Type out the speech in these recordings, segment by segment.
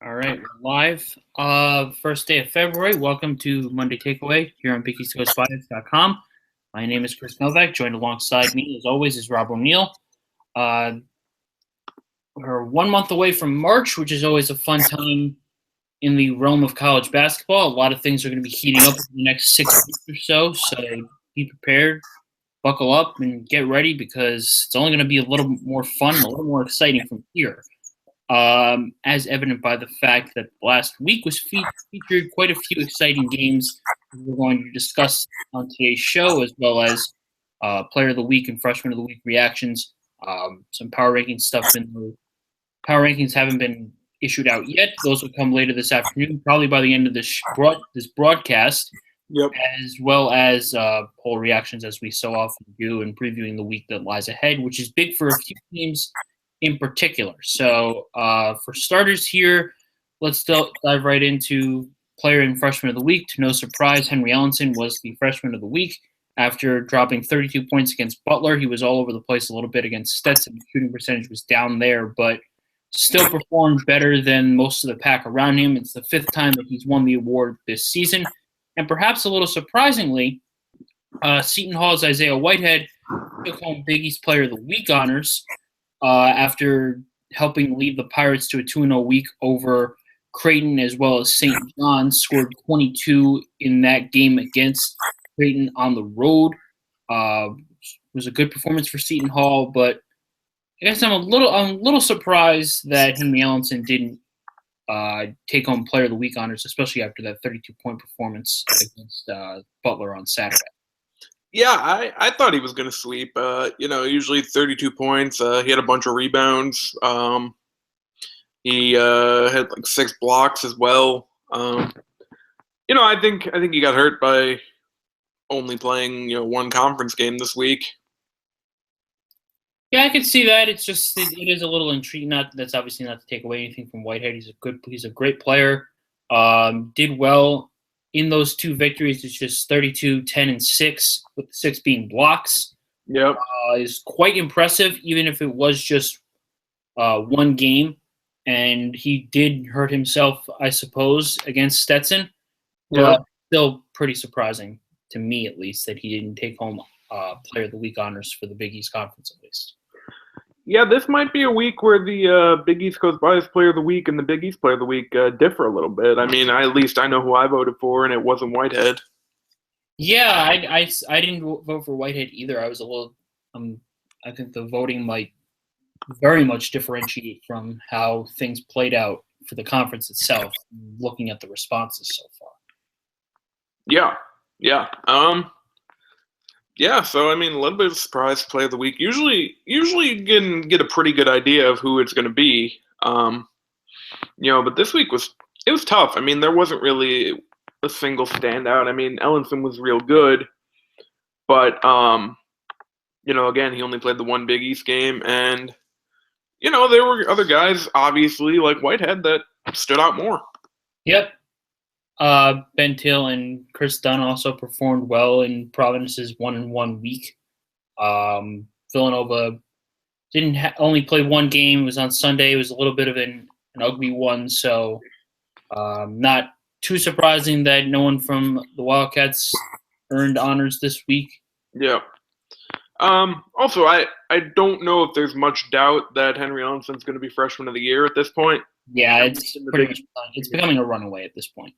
All right, we're live. First day of February. Welcome to Monday Takeaway here on BigEastCoastBias.com. My name is Chris Novak. Joined alongside me, as always, is Rob O'Neill. We're 1 month away from March, which is always a fun time in the realm of college basketball. A lot of things are going to be heating up in the next 6 weeks or so. So be prepared, buckle up, and get ready because it's only going to be a little more fun, a little more exciting from here. As evident by the fact that last week was featured quite a few exciting games we're going to discuss on today's show, as well as Player of the Week and Freshman of the Week reactions. Some power rankings stuff in the power rankings haven't been issued out yet. Those will come later this afternoon, probably by the end of this broadcast. Yep. As well as poll reactions, as we so often do, and previewing the week that lies ahead, which is big for a few teams in particular. So for starters here, let's dive right into Player and Freshman of the Week. To no surprise, Henry Ellenson was the Freshman of the Week. After dropping 32 points against Butler, he was all over the place a little bit against Stetson. The shooting percentage was down there, but still performed better than most of the pack around him. It's the fifth time that he's won the award this season. And perhaps a little surprisingly, Seton Hall's Isaiah Whitehead took home Big East Player of the Week honors after helping lead the Pirates to a 2-0 week over Creighton as well as St. John's. Scored 22 in that game against Creighton on the road. It was a good performance for Seton Hall, but I guess I'm a little surprised that Henry Ellenson didn't take home Player of the Week honors, especially after that 32-point performance against Butler on Saturday. Yeah, I thought he was going to sweep. Usually 32 points. He had a bunch of rebounds. He had like 6 blocks as well. I think he got hurt by only playing one conference game this week. Yeah, I could see that. It's just it is a little intriguing. That's obviously not to take away anything from Whitehead. He's a great player. Did well in those 2 victories. It's just 32, 10, and 6, with the 6 being blocks. Yep. Is quite impressive, even if it was just one game. And he did hurt himself, I suppose, against Stetson. Yep. But still pretty surprising, to me at least, that he didn't take home Player of the Week honors for the Big East Conference at least. Yeah, this might be a week where the Big East Coast Bias Player of the Week and the Big East Player of the Week differ a little bit. I mean, at least I know who I voted for, and it wasn't Whitehead. Yeah, I didn't vote for Whitehead either. I was a little I think the voting might very much differentiate from how things played out for the conference itself, looking at the responses so far. Yeah. So I mean, a little bit of a surprise Player of the Week. Usually you can get a pretty good idea of who it's going to be. But this week was tough. I mean, there wasn't really a single standout. I mean, Ellenson was real good, but again, he only played the one Big East game, and there were other guys, obviously, like Whitehead, that stood out more. Yep. Ben Till and Chris Dunn also performed well in Providence's 1-1 week. Villanova didn't only play one game. It was on Sunday. It was a little bit of an ugly one, so not too surprising that no one from the Wildcats earned honors this week. Yeah. Also, I don't know if there's much doubt that Henry Ellenson's going to be Freshman of the Year at this point. Yeah, it's pretty much it's becoming a runaway at this point.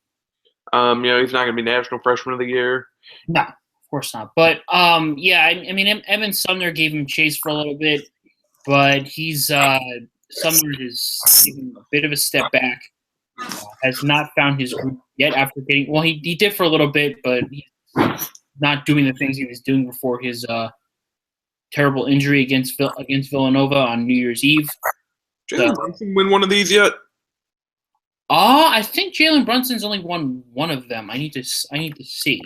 He's not going to be National Freshman of the Year. No, of course not. But I mean, Evan Sumner gave him chase for a little bit, but Sumner is taking a bit of a step back. Has not found his group yet after getting. Well, he did for a little bit, but he's not doing the things he was doing before his terrible injury against Villanova on New Year's Eve. Jalen Brunson win one of these yet? I think Jalen Brunson's only won one of them. I need to see.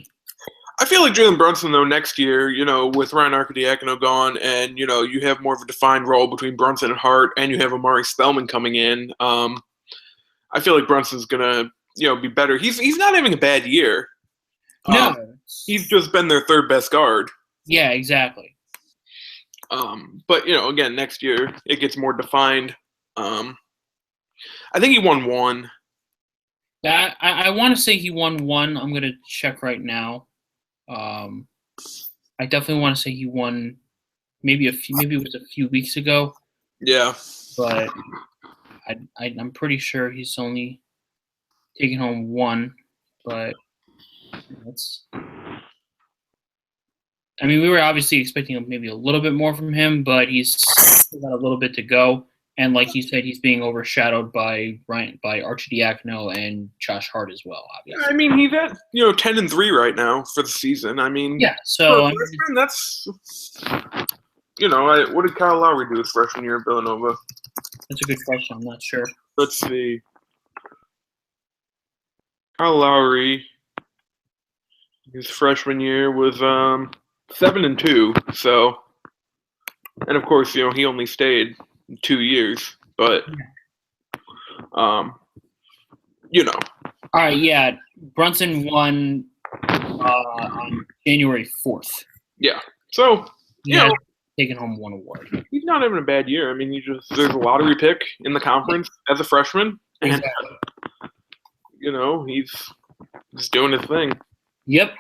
I feel like Jalen Brunson, though, next year, with Ryan Arcidiacono gone, and you have more of a defined role between Brunson and Hart, and you have Amari Spellman coming in. I feel like Brunson's gonna, be better. He's not having a bad year. No, he's just been their third best guard. Yeah, exactly. But again, next year it gets more defined. I think he won one. I want to say he won one. I'm gonna check right now. I definitely want to say he won maybe it was a few weeks ago, Yeah. but I'm pretty sure he's only taken home one. But that's. I mean, we were obviously expecting maybe a little bit more from him, but he's still got a little bit to go. And like you said, he's being overshadowed by Archidiakono and Josh Hart as well. Obviously, I mean, he's at 10-3 right now for the season. I mean, yeah. for So a freshman, that's what did Kyle Lowry do his freshman year at Villanova? That's a good question. I'm not sure. Let's see. Kyle Lowry, his freshman year was 7-2. So, and of course, he only stayed 2 years, but All right, yeah. Brunson won on January 4th. Yeah. So, he has taken home one award. He's not having a bad year. I mean, there's a lottery pick in the conference as a freshman. Exactly. And, he's doing his thing. Yep.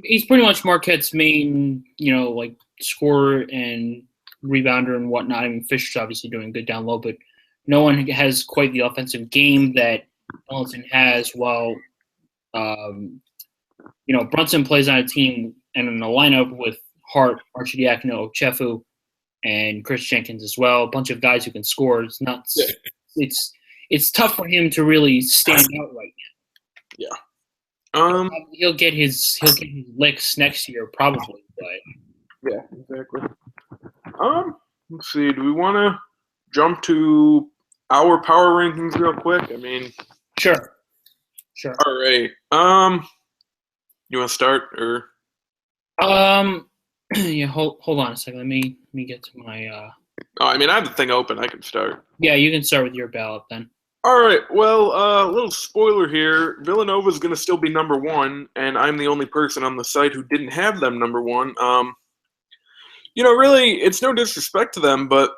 He's pretty much Marquette's main, like scorer and rebounder and whatnot. I mean, Fisher's obviously doing good down low, but no one has quite the offensive game that Ellington has. While, Brunson plays on a team and in a lineup with Hart, Archidiakono, Chefu, and Chris Jenkins as well. A bunch of guys who can score. It's not. It's tough for him to really stand out right now. Yeah. He'll get his licks next year probably, but yeah, exactly. Let's see. Do we want to jump to our power rankings real quick? I mean, sure. All right. You want to start or? Yeah. Hold on a second. Let me get to my. I mean, I have the thing open. I can start. Yeah, you can start with your ballot then. All right. Well, a little spoiler here. Villanova is going to still be number one, and I'm the only person on the site who didn't have them number one. Really, it's no disrespect to them, but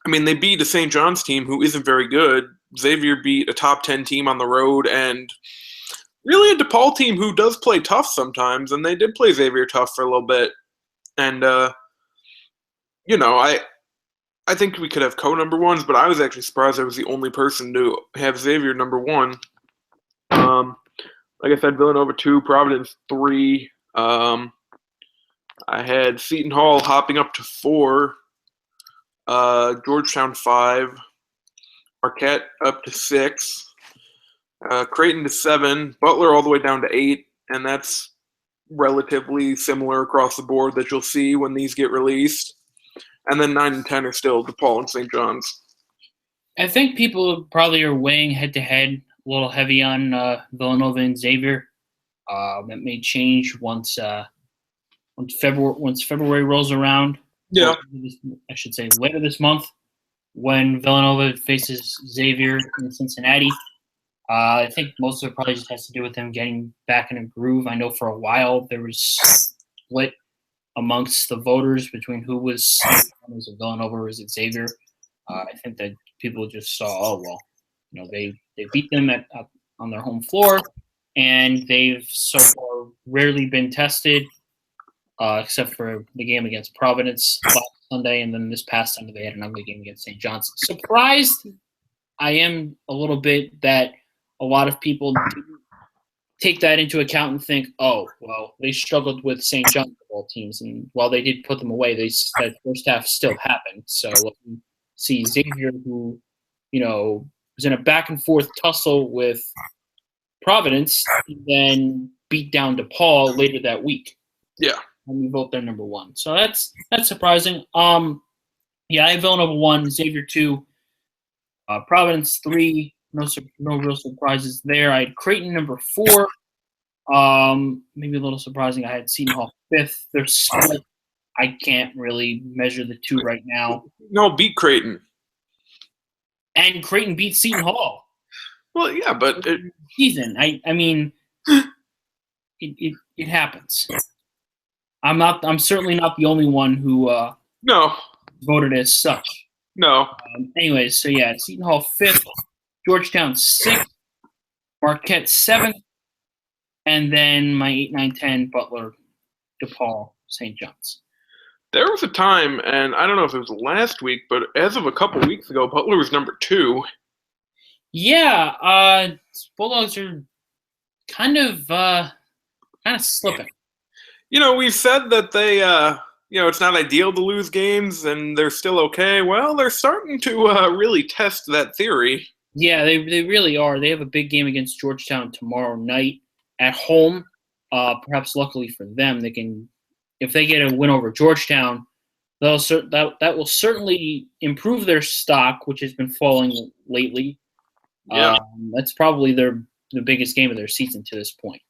I mean, they beat a St. John's team who isn't very good. Xavier beat a top 10 team on the road, and really a DePaul team who does play tough sometimes, and they did play Xavier tough for a little bit. And, I think we could have co-number ones, but I was actually surprised I was the only person to have Xavier number one. Like I said, Villanova 2, Providence 3. I had Seton Hall hopping up to 4. Georgetown 5. Marquette up to 6. Creighton to 7. Butler all the way down to 8. And that's relatively similar across the board that you'll see when these get released. And then 9 and 10 are still DePaul and St. John's. I think people probably are weighing head-to-head a little heavy on Villanova and Xavier. That may change once February rolls around. Yeah. I should say later this month when Villanova faces Xavier in Cincinnati. I think most of it probably just has to do with them getting back in a groove. I know for a while there was split amongst the voters between who was it Villanova or was it Xavier. I think that people just saw, they beat them on their home floor, and they've so far rarely been tested, except for the game against Providence last Sunday, and then this past Sunday they had an ugly game against St. John's. Surprised I am a little bit that a lot of people take that into account and think, they struggled with St. John's football teams, and while they did put them away, that first half still happened. So see Xavier, who was in a back and forth tussle with Providence, and then beat down DePaul later that week. Yeah, and we vote their number one. So that's surprising. I have Villanova 1, Xavier 2, Providence 3. No real surprises there. I had Creighton number 4. Maybe a little surprising. I had Seton Hall 5th. They're split. I can't really measure the two right now. No, beat Creighton. And Creighton beat Seton Hall. Well, yeah, but season. I mean, it happens. I'm certainly not the only one who no voted as such. No. Anyways, so yeah, Seton Hall 5th, Georgetown 6th, Marquette 7th, and then my 8, 9, 10, Butler, DePaul, St. John's. There was a time, and I don't know if it was last week, but as of a couple weeks ago, Butler was number 2. Yeah, Bulldogs are kind of slipping. We've said that they, it's not ideal to lose games, and they're still okay. Well, they're starting to really test that theory. Yeah, they really are. They have a big game against Georgetown tomorrow night at home. Perhaps luckily for them, they can, if they get a win over Georgetown, that will certainly improve their stock, which has been falling lately. Yeah. That's probably the biggest game of their season to this point.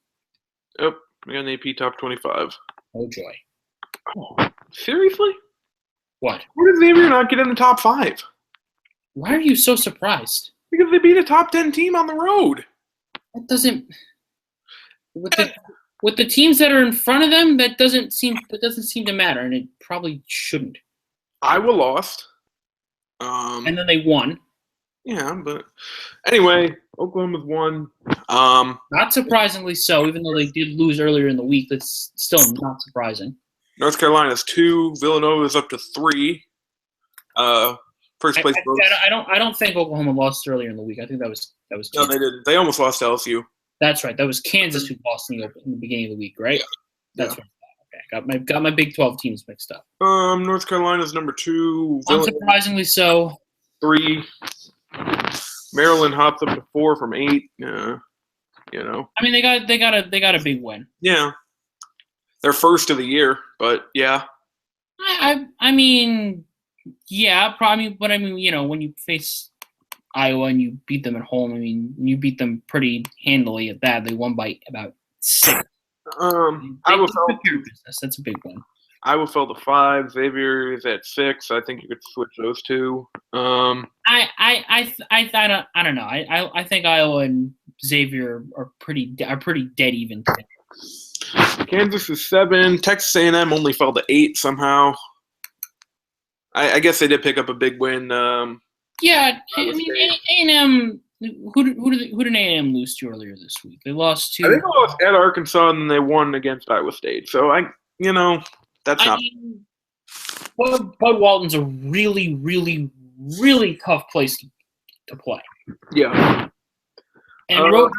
Yep, we got an AP top 25. Oh joy! Oh, seriously? What? Why does Xavier not get in the top 5? Why are you so surprised? Because they beat a top 10 team on the road. That doesn't. With the teams that are in front of them, that doesn't seem to matter, and it probably shouldn't. Iowa lost. And then they won. Yeah, but anyway, Oklahoma's won. Not surprisingly so, even though they did lose earlier in the week. That's still not surprising. North Carolina's 2. Villanova's up to 3. First place. I don't think Oklahoma lost earlier in the week. I think that was. No, they didn't. They almost lost to LSU. That's right. That was Kansas who lost in the beginning of the week, right? Yeah. That's right. Okay, got my Big 12 teams mixed up. North Carolina's number 2. Unsurprisingly so. 3. Maryland hopped up to 4 from 8. I mean, they got a big win. Yeah. Their first of the year, but yeah. I mean, yeah, probably, but I mean, when you face Iowa and you beat them at home, I mean, you beat them pretty handily at that. They won by about 6. Iowa fell to business. That's a big win. Iowa fell to 5. Xavier is at 6. I think you could switch those two. I don't know. I think Iowa and Xavier are pretty dead even today. Kansas is 7. Texas A&M only fell to 8 somehow. I guess they did pick up a big win. Yeah, I mean A&M. Who did A&M lose to earlier this week? They lost to. I think they lost at Arkansas and they won against Iowa State. So that's not. Bud Walton's a really, really, really tough place to play. Yeah. And road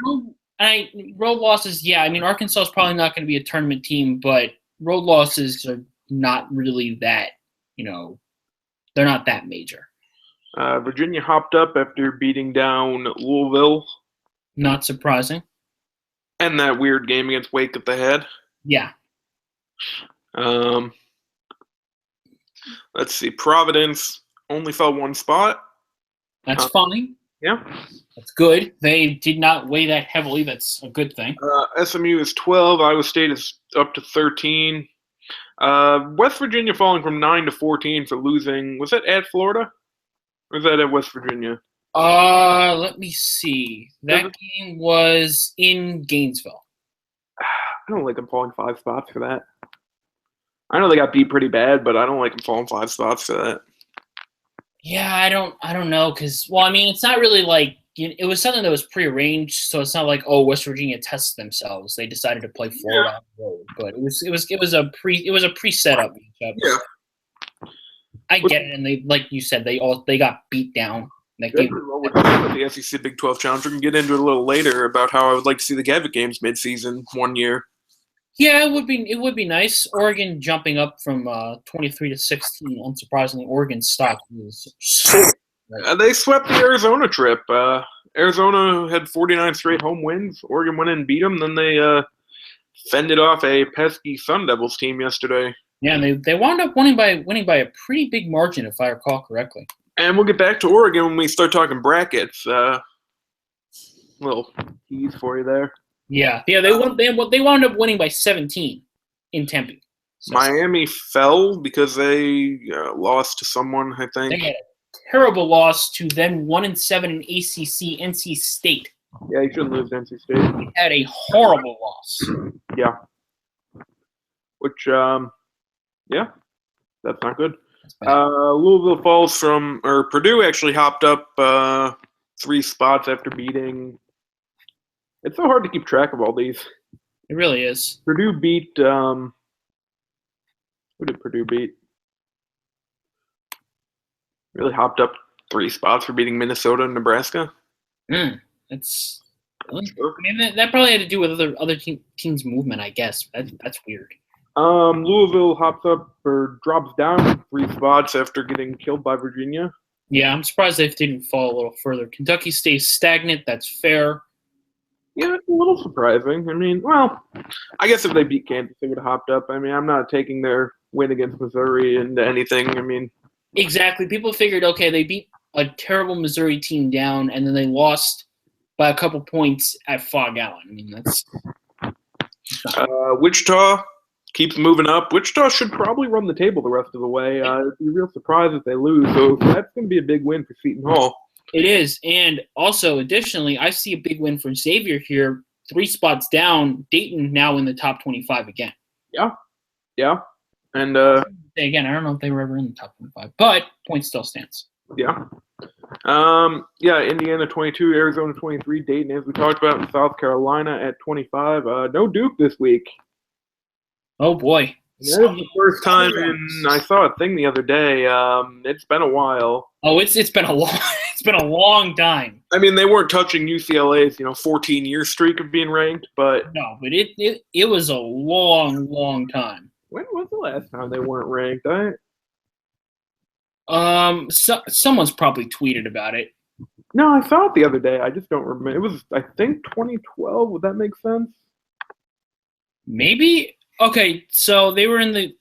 losses. Yeah, I mean Arkansas is probably not going to be a tournament team, but road losses are not really that. They're not that major. Virginia hopped up after beating down Louisville. Not surprising. And that weird game against Wake at the head. Yeah. Let's see. Providence only fell 1 spot. That's fine. Yeah. That's good. They did not weigh that heavily. That's a good thing. SMU is 12. Iowa State is up to 13. West Virginia falling from 9 to 14 for losing. Was that at Florida? Or was that at West Virginia? Let me see. That game was in Gainesville. I don't like them falling 5 spots for that. I know they got beat pretty bad, but I don't like them falling 5 spots for that. Yeah, I don't know, because I mean, it's not really like it was something that was prearranged, so it's not like West Virginia tested themselves. They decided to play Florida on the road, but it was a pre-set-up matchup. Yeah. I get it, and they, like you said, they got beat down. That game. The SEC Big 12 Challenge. We can get into it a little later about how I would like to see the Gavitt games mid-season one year. Yeah, it would be nice. Oregon jumping up from 23 to 16. Unsurprisingly, Oregon's stock is so. They swept the Arizona trip. Arizona had 49 straight home wins. Oregon went in and beat them. Then they fended off a pesky Sun Devils team yesterday. Yeah, and they wound up winning by a pretty big margin, if I recall correctly. And we'll get back to Oregon when we start talking brackets. Little tease for you there. Yeah. They wound up winning by 17 in Tempe. So Miami fell because they lost to someone, I think. They had a terrible loss to then 1-7 in ACC NC State. Yeah, you shouldn't lose to NC State. They had a horrible loss. Yeah. Which, yeah, that's not good. Louisville falls Purdue actually hopped up 3 spots after beating. It's so hard to keep track of all these. It really is. Purdue beat. Who did Purdue beat? Really hopped up 3 spots for beating Minnesota and Nebraska. That's. I mean, that probably had to do with other teams' movement, I guess. That's weird. Louisville hops up or drops down 3 spots after getting killed by Virginia. Yeah, I'm surprised they didn't fall a little further. Kentucky stays stagnant. That's fair. Yeah, it's a little surprising. I mean, well, I guess if they beat Kansas, they would have hopped up. I mean, I'm not taking their win against Missouri into anything. I mean, exactly. People figured, okay, they beat a terrible Missouri team down, and then they lost by a couple points at Fog Allen. I mean, that's Wichita keeps moving up. Wichita should probably run the table the rest of the way. It'd be a real surprise if they lose. So that's going to be a big win for Seton Hall. It is. And also, additionally, I see a big win for Xavier here. 3 spots down. Dayton now in the top 25 again. Yeah. And again, I don't know if they were ever in the top 25, but point still stands. Yeah. Indiana 22, Arizona 23, Dayton, as we talked about, and South Carolina at 25. No Duke this week. Oh, boy. That is the first time I saw a thing the other day. It's been a while. Oh, it's been a long time. I mean, they weren't touching UCLA's 14-year streak of being ranked, but no, but it was a long time. When was the last time they weren't ranked? Someone's probably tweeted about it. No, I saw it the other day. I just don't remember. It was, I think, 2012. Would that make sense? Maybe. Okay, so they were in the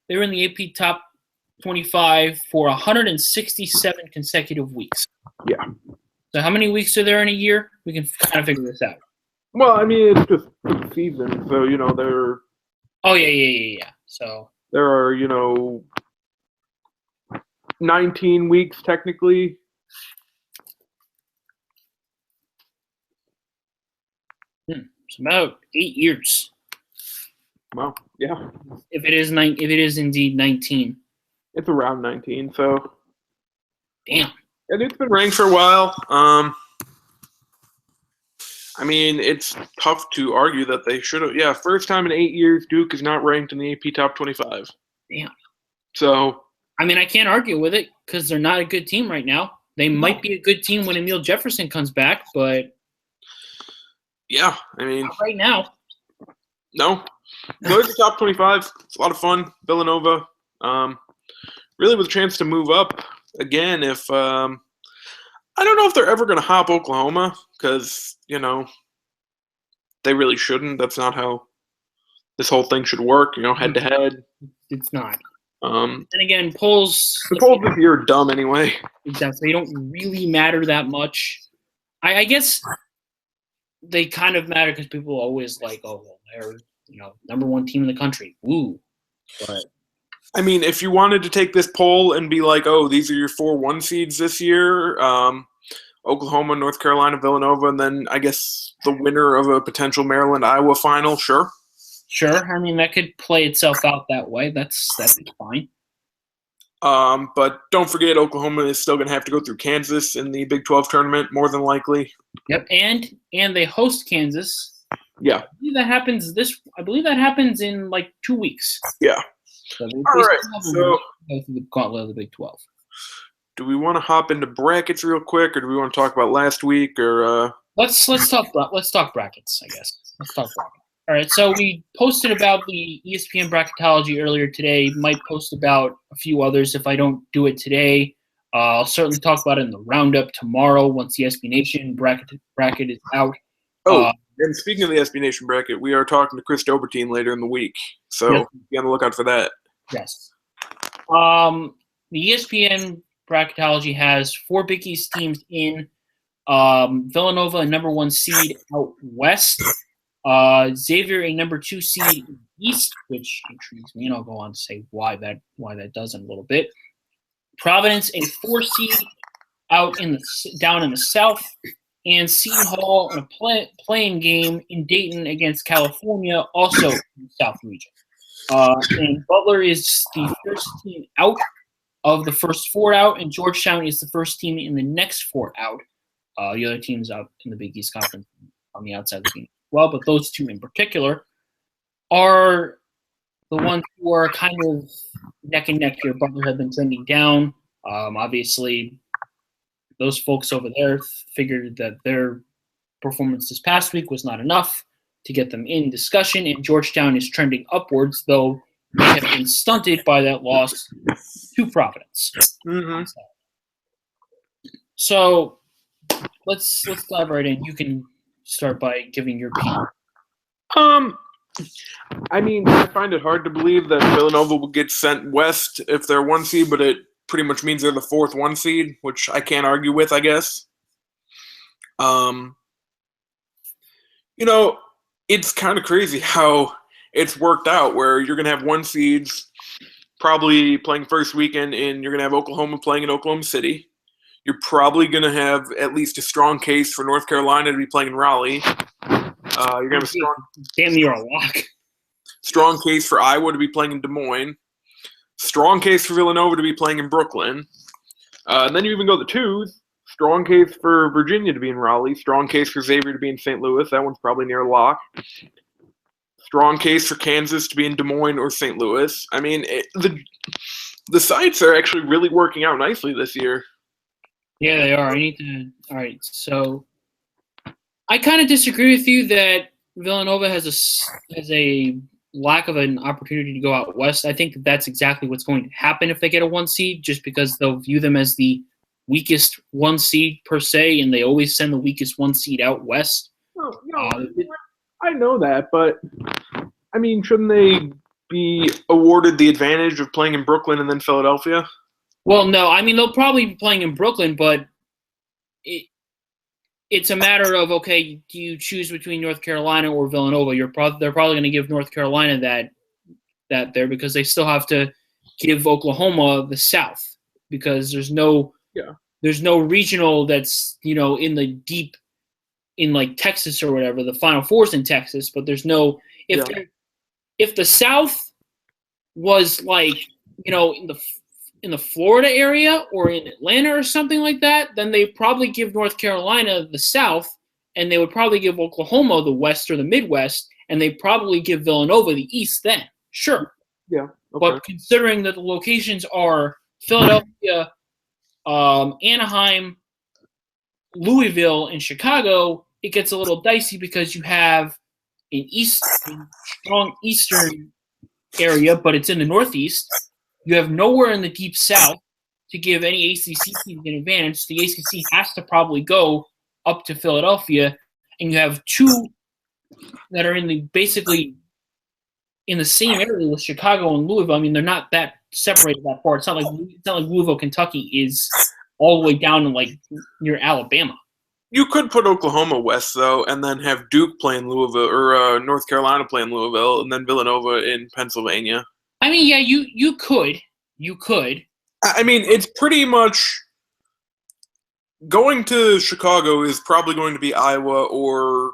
AP top 25 for 167 consecutive weeks. Yeah. So how many weeks are there in a year? We can kind of figure this out. Well, I mean, it's just the season, so they're. Oh yeah. So there are 19 weeks technically. It's about 8 years. Wow. Yeah. If it is indeed 19. It's around 19. So. Damn. And it's been ranked for a while. I mean, it's tough to argue that they should have. Yeah, first time in 8 years, Duke is not ranked in the AP Top 25. Damn. So. I mean, I can't argue with it because they're not a good team right now. They might be a good team when Emil Jefferson comes back, but. Yeah, I mean. Not right now. No. Go to the top 25. It's a lot of fun. Villanova. Really with a chance to move up again if I don't know if they're ever going to hop Oklahoma because, they really shouldn't. That's not how this whole thing should work, head to head. It's not. And again, polls. The polls this year are dumb anyway. Exactly. They don't really matter that much. I guess they kind of matter because people always like, oh, well, they're number 1 team in the country. Woo. But I mean, if you wanted to take this poll and be like, oh, these are your 4 1 seeds this year, Oklahoma, North Carolina, Villanova, and then I guess the winner of a potential Maryland-Iowa final, sure. Sure. I mean, that could play itself out that way. That's fine. But don't forget, Oklahoma is still going to have to go through Kansas in the Big 12 tournament, more than likely. Yep, and they host Kansas. Yeah. I believe that happens in like 2 weeks. Yeah. So all right. So go through the gauntlet of the Big 12. Do we want to hop into brackets real quick, or do we want to talk about last week? Or let's talk brackets, I guess. Let's talk brackets. All right. So we posted about the ESPN bracketology earlier today. Might post about a few others if I don't do it today. I'll certainly talk about it in the roundup tomorrow once the SB Nation bracket is out. And speaking of the SB Nation bracket, we are talking to Chris Dobertine later in the week, so be on the lookout for that. Yes. The ESPN bracketology has 4 Big East teams in. Villanova, a number 1 seed out west. Xavier, a number 2 seed in east, which intrigues me, and I'll go on to say why that does in a little bit. Providence, a 4 seed out down in the south. And Seton Hall in a playing game in Dayton against California, also in the South region. And Butler is the first team out of the first four out, and Georgetown is the first team in the next four out. The other teams out in the Big East Conference on the outside looking well, but those two in particular are the ones who are kind of neck and neck here. Butler have been trending down. Obviously, those folks over there figured that their performance this past week was not enough to get them in discussion, and Georgetown is trending upwards, though they have been stunted by that loss to Providence. Mm-hmm. So let's dive right in. You can start by giving your pick. I mean, I find it hard to believe that Villanova will get sent west if they're one seed, but it pretty much means they're the fourth one seed, which I can't argue with, I guess. It's kind of crazy how it's worked out where you're going to have one seeds probably playing first weekend, and you're going to have Oklahoma playing in Oklahoma City. You're probably going to have at least a strong case for North Carolina to be playing in Raleigh. You're going to have a damn near a lock. Strong case for Iowa to be playing in Des Moines. Strong case for Villanova to be playing in Brooklyn. And then you even go the twos. Strong case for Virginia to be in Raleigh. Strong case for Xavier to be in St. Louis. That one's probably near a lock. Strong case for Kansas to be in Des Moines or St. Louis. I mean, the sites are actually really working out nicely this year. Yeah, they are. All right, so I kind of disagree with you that Villanova has a lack of an opportunity to go out west. I think that's exactly what's going to happen if they get a one seed, just because they'll view them as the weakest one seed per se, and they always send the weakest one seed out west. No, I know that, but I mean, shouldn't they be awarded the advantage of playing in Brooklyn and then Philadelphia? Well, no. I mean, they'll probably be playing in Brooklyn, but it's a matter of, okay, do you choose between North Carolina or Villanova? They're probably going to give North Carolina that there because they still have to give Oklahoma the South because there's no regional that's in the deep in like Texas or whatever. The Final Four's in Texas, but there's no if the South was like in the Florida area or in Atlanta or something like that, then they probably give North Carolina the South, and they would probably give Oklahoma the West or the Midwest, and they probably give Villanova the East then. Sure. Yeah. Okay. But considering that the locations are Philadelphia, Anaheim, Louisville, and Chicago, it gets a little dicey because you have a strong eastern area, but it's in the Northeast. You have nowhere in the Deep South to give any ACC team an advantage. The ACC has to probably go up to Philadelphia, and you have two that are basically in the same area with Chicago and Louisville. I mean, they're not that separated that far. It's not like Louisville, Kentucky is all the way down in like near Alabama. You could put Oklahoma west though, and then have Duke play in Louisville or North Carolina play in Louisville, and then Villanova in Pennsylvania. I mean, yeah, you could. I mean, it's pretty much going to Chicago is probably going to be Iowa or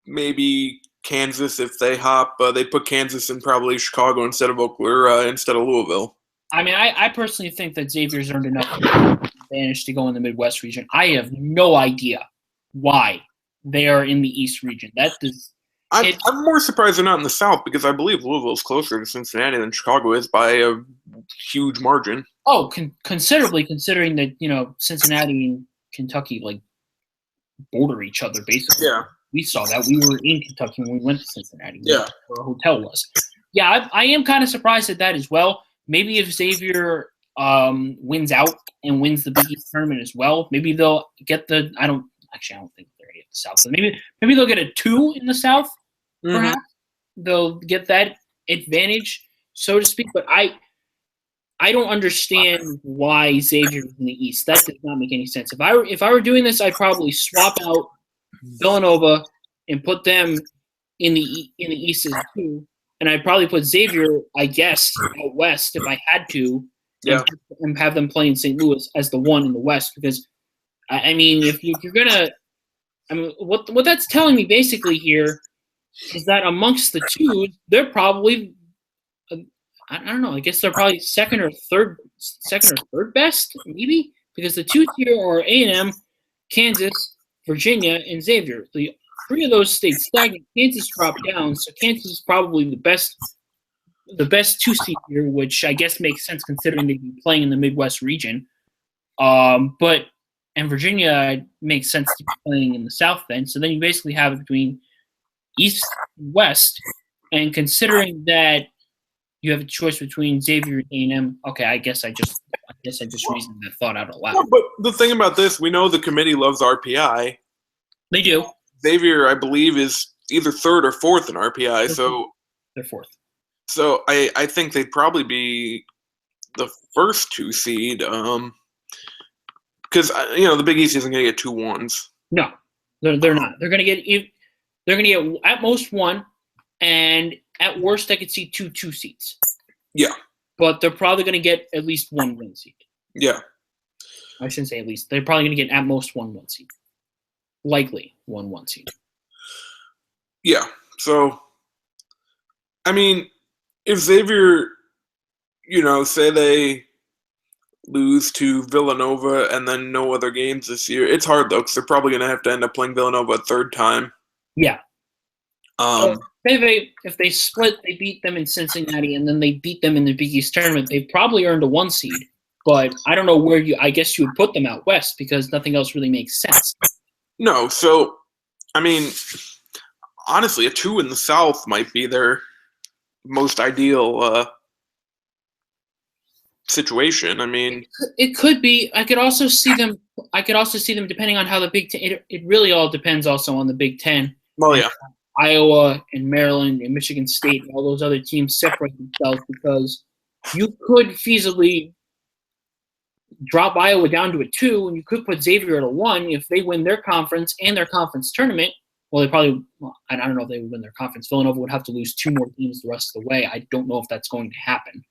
maybe Kansas if they hop. They put Kansas in probably Chicago instead of Louisville. I mean, I personally think that Xavier's earned enough advantage to go in the Midwest region. I have no idea why they are in the East region. I'm more surprised they're not in the South because I believe Louisville is closer to Cincinnati than Chicago is by a huge margin. Oh, considerably, considering that Cincinnati and Kentucky like border each other basically. Yeah, we saw that. We were in Kentucky when we went to Cincinnati. Yeah, where our hotel was. Yeah, I am kind of surprised at that as well. Maybe if Xavier wins out and wins the Big East tournament as well, maybe they'll get the. I don't think they're going to get the South. But maybe they'll get a 2 in the South. Perhaps they'll get that advantage, so to speak. But I don't understand why Xavier is in the East. That does not make any sense. If I were doing this, I'd probably swap out Villanova and put them in the East as 2, and I'd probably put Xavier, I guess, out west if I had to, and have them play in St. Louis as the 1 in the West. Because I mean, if you're gonna, I mean, what that's telling me basically here is that amongst the 2, they're probably I don't know. I guess they're probably second or third best, maybe, because the 2 tier are A&M, Kansas, Virginia, and Xavier. The 3 of those states stagnant. Kansas dropped down, so Kansas is probably the best 2 seed here, which I guess makes sense considering they'd be playing in the Midwest region. And Virginia makes sense to be playing in the South then. So then you basically have it between East and West, and considering that you have a choice between Xavier and A&M. Okay, I guess I just reasoned that thought out aloud. Yeah, but the thing about this, we know the committee loves RPI. They do. Xavier, I believe, is either 3rd or 4th in RPI. They're 4th. So I think they'd probably be the first 2 seed. Because the Big East isn't going to get 2 1s. No, they're not. They're going to get at most 1, and at worst I could see 2 2 seeds. Yeah. But they're probably going to get at least 1 1 seed. Yeah. I shouldn't say at least. They're probably going to get at most 1 1 seed. Likely 1 1 seed. Yeah. So, I mean, if Xavier, say they lose to Villanova and then no other games this year, it's hard though because they're probably going to have to end up playing Villanova a 3rd time. Yeah. If they split, they beat them in Cincinnati, and then they beat them in the Big East tournament, they've probably earned a 1 seed. But I don't know where I guess you would put them out west because nothing else really makes sense. No, so, I mean, honestly, a 2 in the South might be their most ideal situation. I mean, it could be. I could also see them depending on how the Big Ten. It really all depends also on the Big Ten. Well, yeah. Iowa and Maryland and Michigan State and all those other teams separate themselves because you could feasibly drop Iowa down to a 2, and you could put Xavier at a 1 if they win their conference and their conference tournament. Well, I don't know if they would win their conference. Villanova would have to lose 2 more games the rest of the way. I don't know if that's going to happen.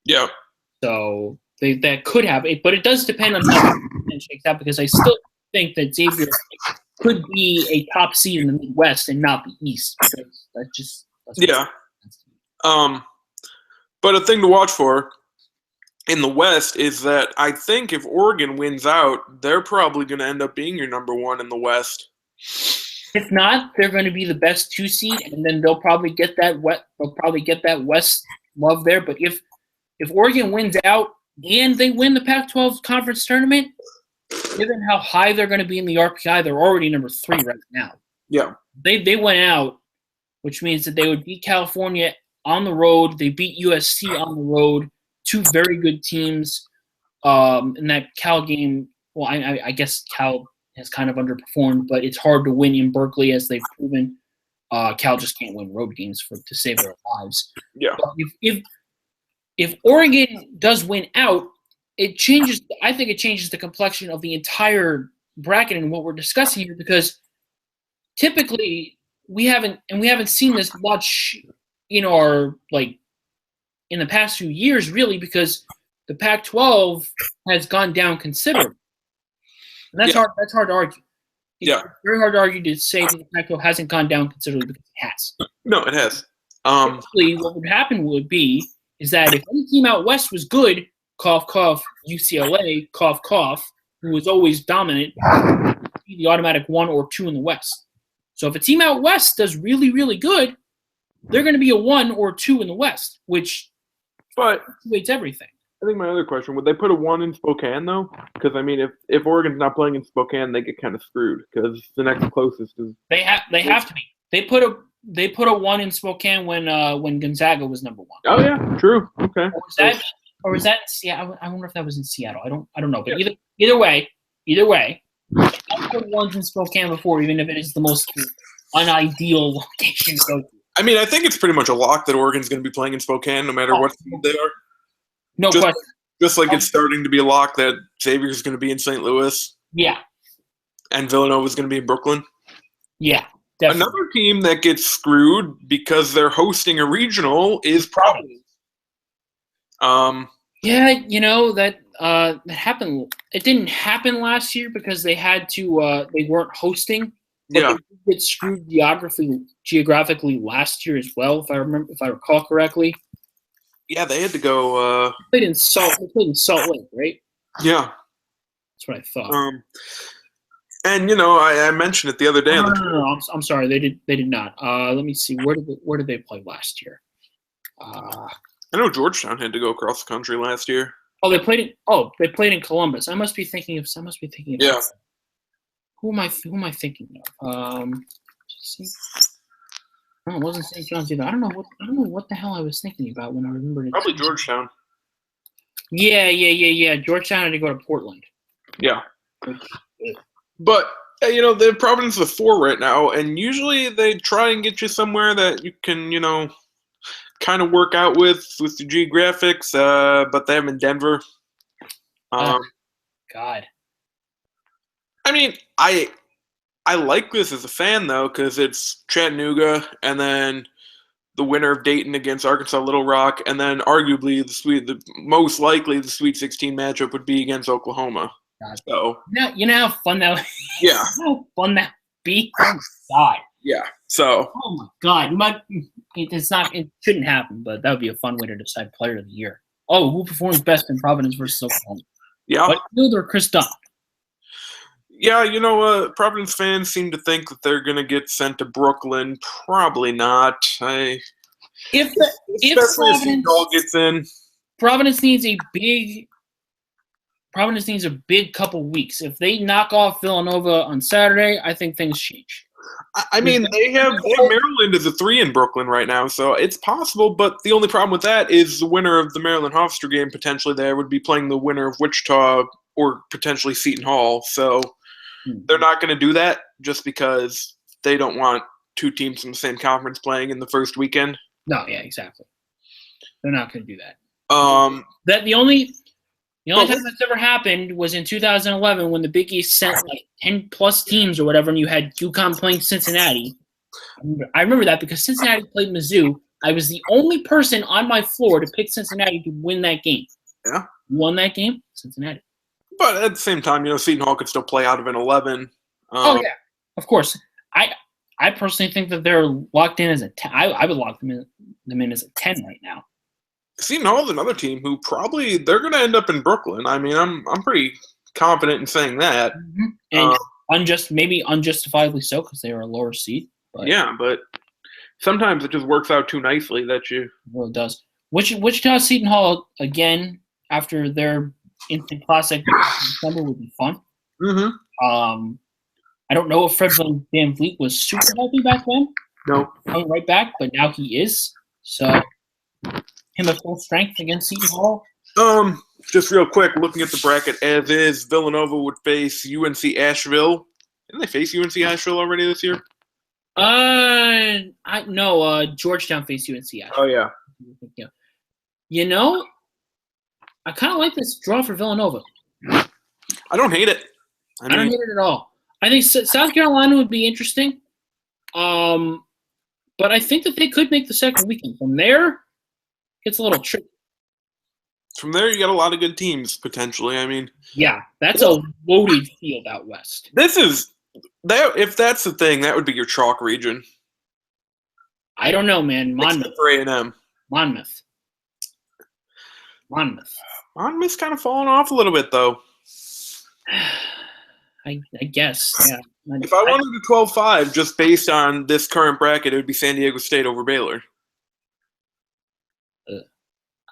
Yeah. So that could happen, but it does depend on how it shakes out because I still think that Xavier could be a top seed in the Midwest and not the East. Because that's yeah. But a thing to watch for in the West is that I think if Oregon wins out, they're probably going to end up being your number 1 in the West. If not, they're going to be the best 2 seed, and then they'll probably get that West love there. But if Oregon wins out and they win the Pac-12 conference tournament, given how high they're going to be in the RPI, they're already number 3 right now. Yeah. They went out, which means that they would beat California on the road. They beat USC on the road, 2 very good teams. In that Cal game, well, I guess Cal has kind of underperformed, but it's hard to win in Berkeley as they've proven. Cal just can't win road games to save their lives. Yeah. But if Oregon does win out, I think it changes the complexion of the entire bracket and what we're discussing here because typically we haven't seen this much in in the past few years really because the Pac-12 has gone down considerably. And that's hard to argue. It's very hard to argue to say that the Pac-12 hasn't gone down considerably because it has. No, it has. Typically, what would happen is that if any team out west was good, cough, cough, UCLA, cough, cough, who was always dominant, be the automatic 1 or 2 in the West. So if a team out west does really, really good, they're going to be a 1 or 2 in the West, which weights everything. I think my other question, would they put a 1 in Spokane, though? Because, I mean, if Oregon's not playing in Spokane, they get kind of screwed because the next closest is... They have to be. They put a 1 in Spokane when Gonzaga was number 1. Oh, yeah. True. Okay. Or was that in Seattle? I wonder if that was in Seattle. I don't know. But either way, I've put 1s in Spokane before, even if it is the most unideal location to go to. I mean, I think it's pretty much a lock that Oregon's going to be playing in Spokane no matter what team they are. No question. Just like it's starting to be a lock that Xavier's going to be in St. Louis. Yeah. And Villanova's going to be in Brooklyn. Yeah, definitely. Another team that gets screwed because they're hosting a regional is Providence. Yeah, that happened. It didn't happen last year because they had to. They weren't hosting. But they did get screwed geographically last year as well, if I recall correctly. Yeah, they had to go. They played in Salt Lake, right? Yeah. That's what I thought. And I mentioned it the other day. No. I'm sorry. They did not. Let me see. Where did they play last year? I know Georgetown had to go across the country last year. They played in Columbus. I must be thinking of. Yeah. Who am I thinking of? See. No, it wasn't St. John's either. I don't know what the hell I was thinking about when I remembered it. Probably Georgetown. Yeah. Georgetown had to go to Portland. Yeah. But the Providence is 4 right now, and usually they try and get you somewhere that you can, kind of work out with the geographics. But they have in Denver. God. I mean, I like this as a fan though, because it's Chattanooga, and then the winner of Dayton against Arkansas Little Rock, and then arguably most likely the Sweet 16 matchup would be against Oklahoma. God. So you know how fun that. Yeah. How fun that be. Oh my God. Yeah. So. Oh my God. It shouldn't happen, but that would be a fun way to decide Player of the Year. Oh, who performs best in Providence versus Oklahoma? Yeah. But Fielder, Chris Dunn. Yeah, Providence fans seem to think that they're going to get sent to Brooklyn. Probably not. If Providence gets in, Providence needs a big couple weeks. If they knock off Villanova on Saturday, I think things change. I mean, they have Maryland as a 3 in Brooklyn right now, so it's possible. But the only problem with that is the winner of the Maryland Hofstra game potentially there would be playing the winner of Wichita or potentially Seton Hall. So they're not going to do that just because they don't want 2 teams from the same conference playing in the first weekend. No, yeah, exactly. They're not going to do that. The only time that's ever happened was in 2011 when the Big East sent like 10 plus teams or whatever, and you had UConn playing Cincinnati. I remember that because Cincinnati played Mizzou. I was the only person on my floor to pick Cincinnati to win that game. Yeah. Who won that game? Cincinnati. But at the same time, Seton Hall could still play out of an 11. Oh, yeah. Of course. I personally think that they're locked in as a 10. I would lock them in as a 10 right now. Seton Hall is another team who probably they're going to end up in Brooklyn. I mean, I'm pretty confident in saying that. Mm-hmm. And maybe unjustifiably so because they were a lower seed. But yeah, but sometimes it just works out too nicely that you. Well, it does. Wichita Seton Hall again after their instant classic December would be fun. Mm-hmm. I don't know if Fred Van Vliet was super healthy back then. No, coming right back, but now he is. So him at full strength against Seton Hall. Just real quick, looking at the bracket as is, Villanova would face UNC Asheville. Didn't they face UNC Asheville already this year? Georgetown faced UNC Asheville. Oh yeah. I kind of like this draw for Villanova. I don't hate it. I don't hate it at all. I think South Carolina would be interesting. But I think that they could make the second weekend. From there, it's a little tricky. From there, you got a lot of good teams, potentially. I mean, yeah, that's a loaded field out west. If that's the thing, that would be your chalk region. I don't know, man. Monmouth. For A&M. Monmouth's kind of falling off a little bit, though. I guess, yeah. If I wanted a 12-5 just based on this current bracket, it would be San Diego State over Baylor.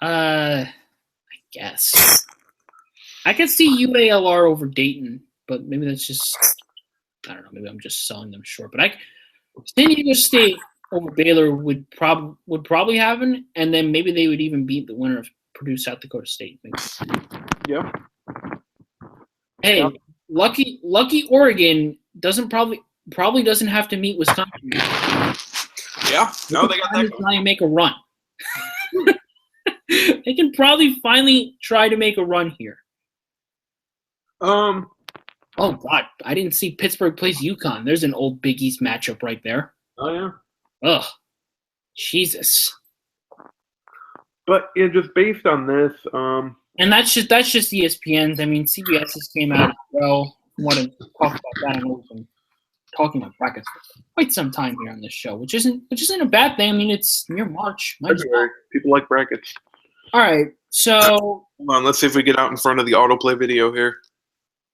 I guess. I could see UALR over Dayton, but maybe that's just I don't know. Maybe I'm just selling them short. But San Diego State over Baylor would probably happen, and then maybe they would even beat the winner of Purdue South Dakota State. Maybe. Yeah. Hey, yeah. Lucky Oregon probably doesn't have to meet Wisconsin. Yeah. No, they got that. Try and make a run. They can probably finally try to make a run here. Oh God, I didn't see Pittsburgh plays UConn. There's an old Big East matchup right there. Oh yeah. Ugh, Jesus. But yeah, just based on this, and that's just ESPN's. I mean, CBS just came out as well. I want to talk about that. I know we've been talking about brackets for quite some time here on this show, which isn't a bad thing. I mean, it's near March. People like brackets. All right. So, Hold on, let's see if we get out in front of the autoplay video here.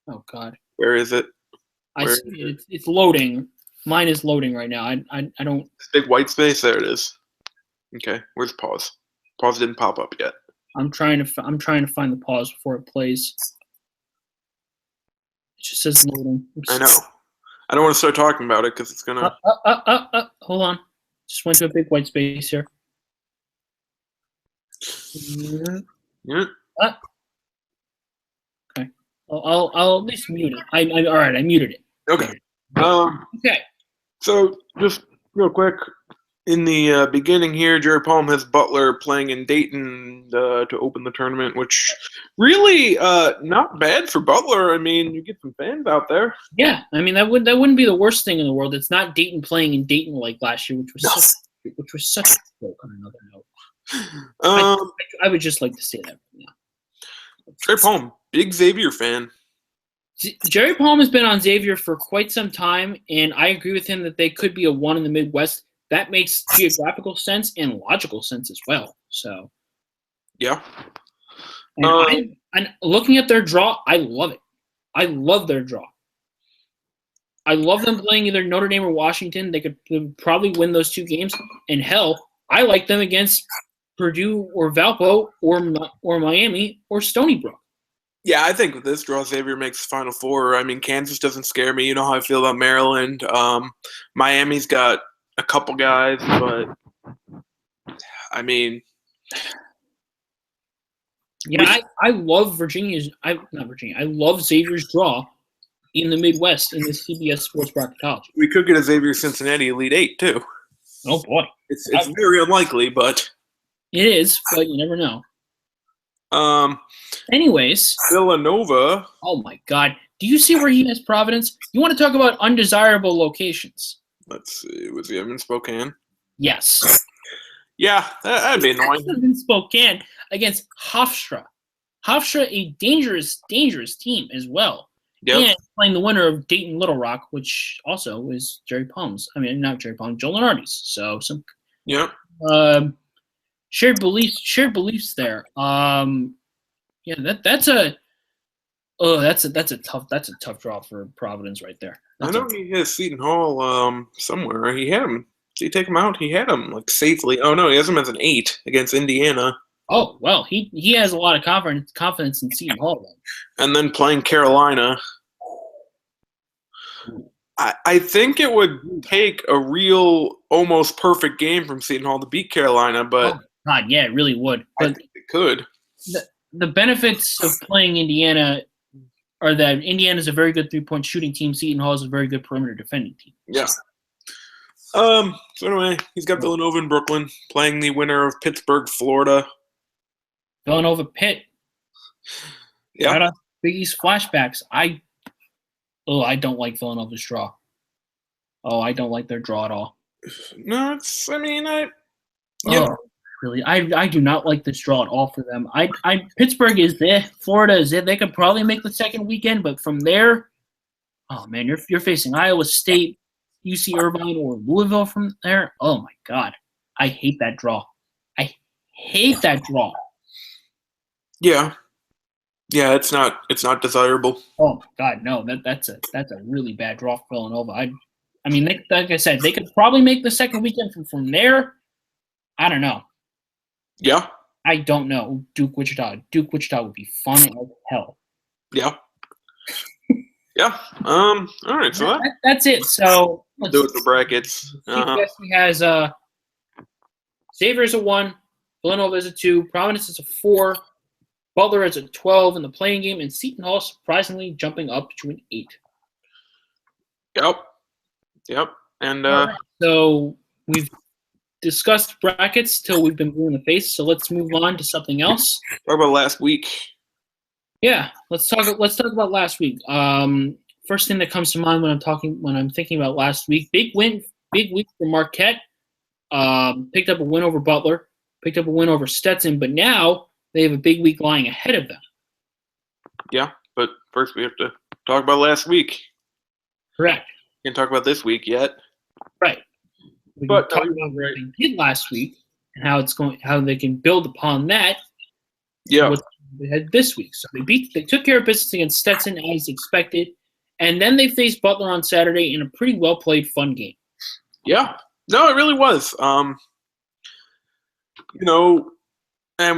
oh God, Where is it? I see it. It's loading. Mine is loading right now. I don't. This big white space. There it is. Okay, where's pause? Pause didn't pop up yet. I'm trying to find the pause before it plays. It just says loading. I know. I don't want to start talking about it because it's gonna. Hold on. Just went to a big white space here. Yeah. Okay. I'll at least mute it. All right. I muted it. Okay. Okay. So just real quick, in the beginning here, Jerry Palm has Butler playing in Dayton to open the tournament, which really not bad for Butler. I mean, you get some fans out there. Yeah, I mean that wouldn't be the worst thing in the world. It's not Dayton playing in Dayton like last year, which was such a joke on another note. I would just like to say that. Yeah. Jerry Palm, big Xavier fan. Jerry Palm has been on Xavier for quite some time, and I agree with him that they could be a one in the Midwest. That makes geographical sense and logical sense as well. So, yeah. And looking at their draw, I love it. I love their draw. I love them playing either Notre Dame or Washington. They could probably win those two games. And hell, I like them against Purdue or Valpo or Miami or Stony Brook. Yeah, I think with this draw, Xavier makes Final Four. I mean, Kansas doesn't scare me. You know how I feel about Maryland. Miami's got a couple guys, but I mean, yeah, I love Virginia's. Not Virginia. I love Xavier's draw in the Midwest in the CBS Sports Bracketology. We could get a Xavier Cincinnati Elite Eight too. Oh boy, it's very unlikely, but it is. But you never know. Anyways, Villanova. Oh my God! Do you see where he has Providence? You want to talk about undesirable locations? Let's see. Was he in Spokane? Yes. Yeah, that'd be annoying. In Spokane against Hofstra. Hofstra, a dangerous team as well. Yep. And playing the winner of Dayton Little Rock, which also is Jerry Palm's. I mean, not Jerry Palm, Joe Lenardi's. So some. Yep. Shared beliefs there. Yeah, that's a tough draw for Providence right there. I know he has Seton Hall somewhere. He had him. Did he take him out? He had him like safely. Oh no, he has him as an 8 against Indiana. Oh well, he has a lot of confidence in Seton Hall then. And then playing Carolina. I think it would take a real almost perfect game from Seton Hall to beat Carolina, but God, yeah, it really would. But I think it could. The benefits of playing Indiana are that Indiana's a very good 3-point shooting team. Seton Hall is a very good perimeter defending team. Yeah. So anyway, he's got Villanova in Brooklyn playing the winner of Pittsburgh, Florida. Villanova Pitt. Yeah. Right off Big East flashbacks. I don't like Villanova's draw. Oh, I don't like their draw at all. No, Really, I do not like this draw at all for them. Pittsburgh is there, Florida is there. They could probably make the second weekend, but from there, oh man, you're facing Iowa State, UC Irvine, or Louisville from there. Oh my God, I hate that draw. I hate that draw. Yeah, it's not desirable. Oh my God, no, that's a really bad draw for Villanova. I mean, like I said, they could probably make the second weekend from there. I don't know. Yeah. I don't know. Duke Wichita would be fun as hell. Yeah. Yeah. All right. So that's it. So let's do it the brackets. He has Xavier is a 1, Villanova is a 2, Providence is a 4, Butler is a 12 in the playing game, and Seton Hall surprisingly jumping up to an 8. Yep. And right. So we've discussed brackets till we've been blue in the face. So let's move on to something else. Talk about last week. Yeah, let's talk about last week. First thing that comes to mind when I'm thinking about last week, big week for Marquette. Picked up a win over Butler, picked up a win over Stetson, but now they have a big week lying ahead of them. Yeah, but first we have to talk about last week. Correct. Can't talk about this week yet. Right. We can talk about what they did last week and how they can build upon that Yeah. what they had this week. So they took care of business against Stetson as expected, and then they faced Butler on Saturday in a pretty well played, fun game. Yeah. No, it really was. And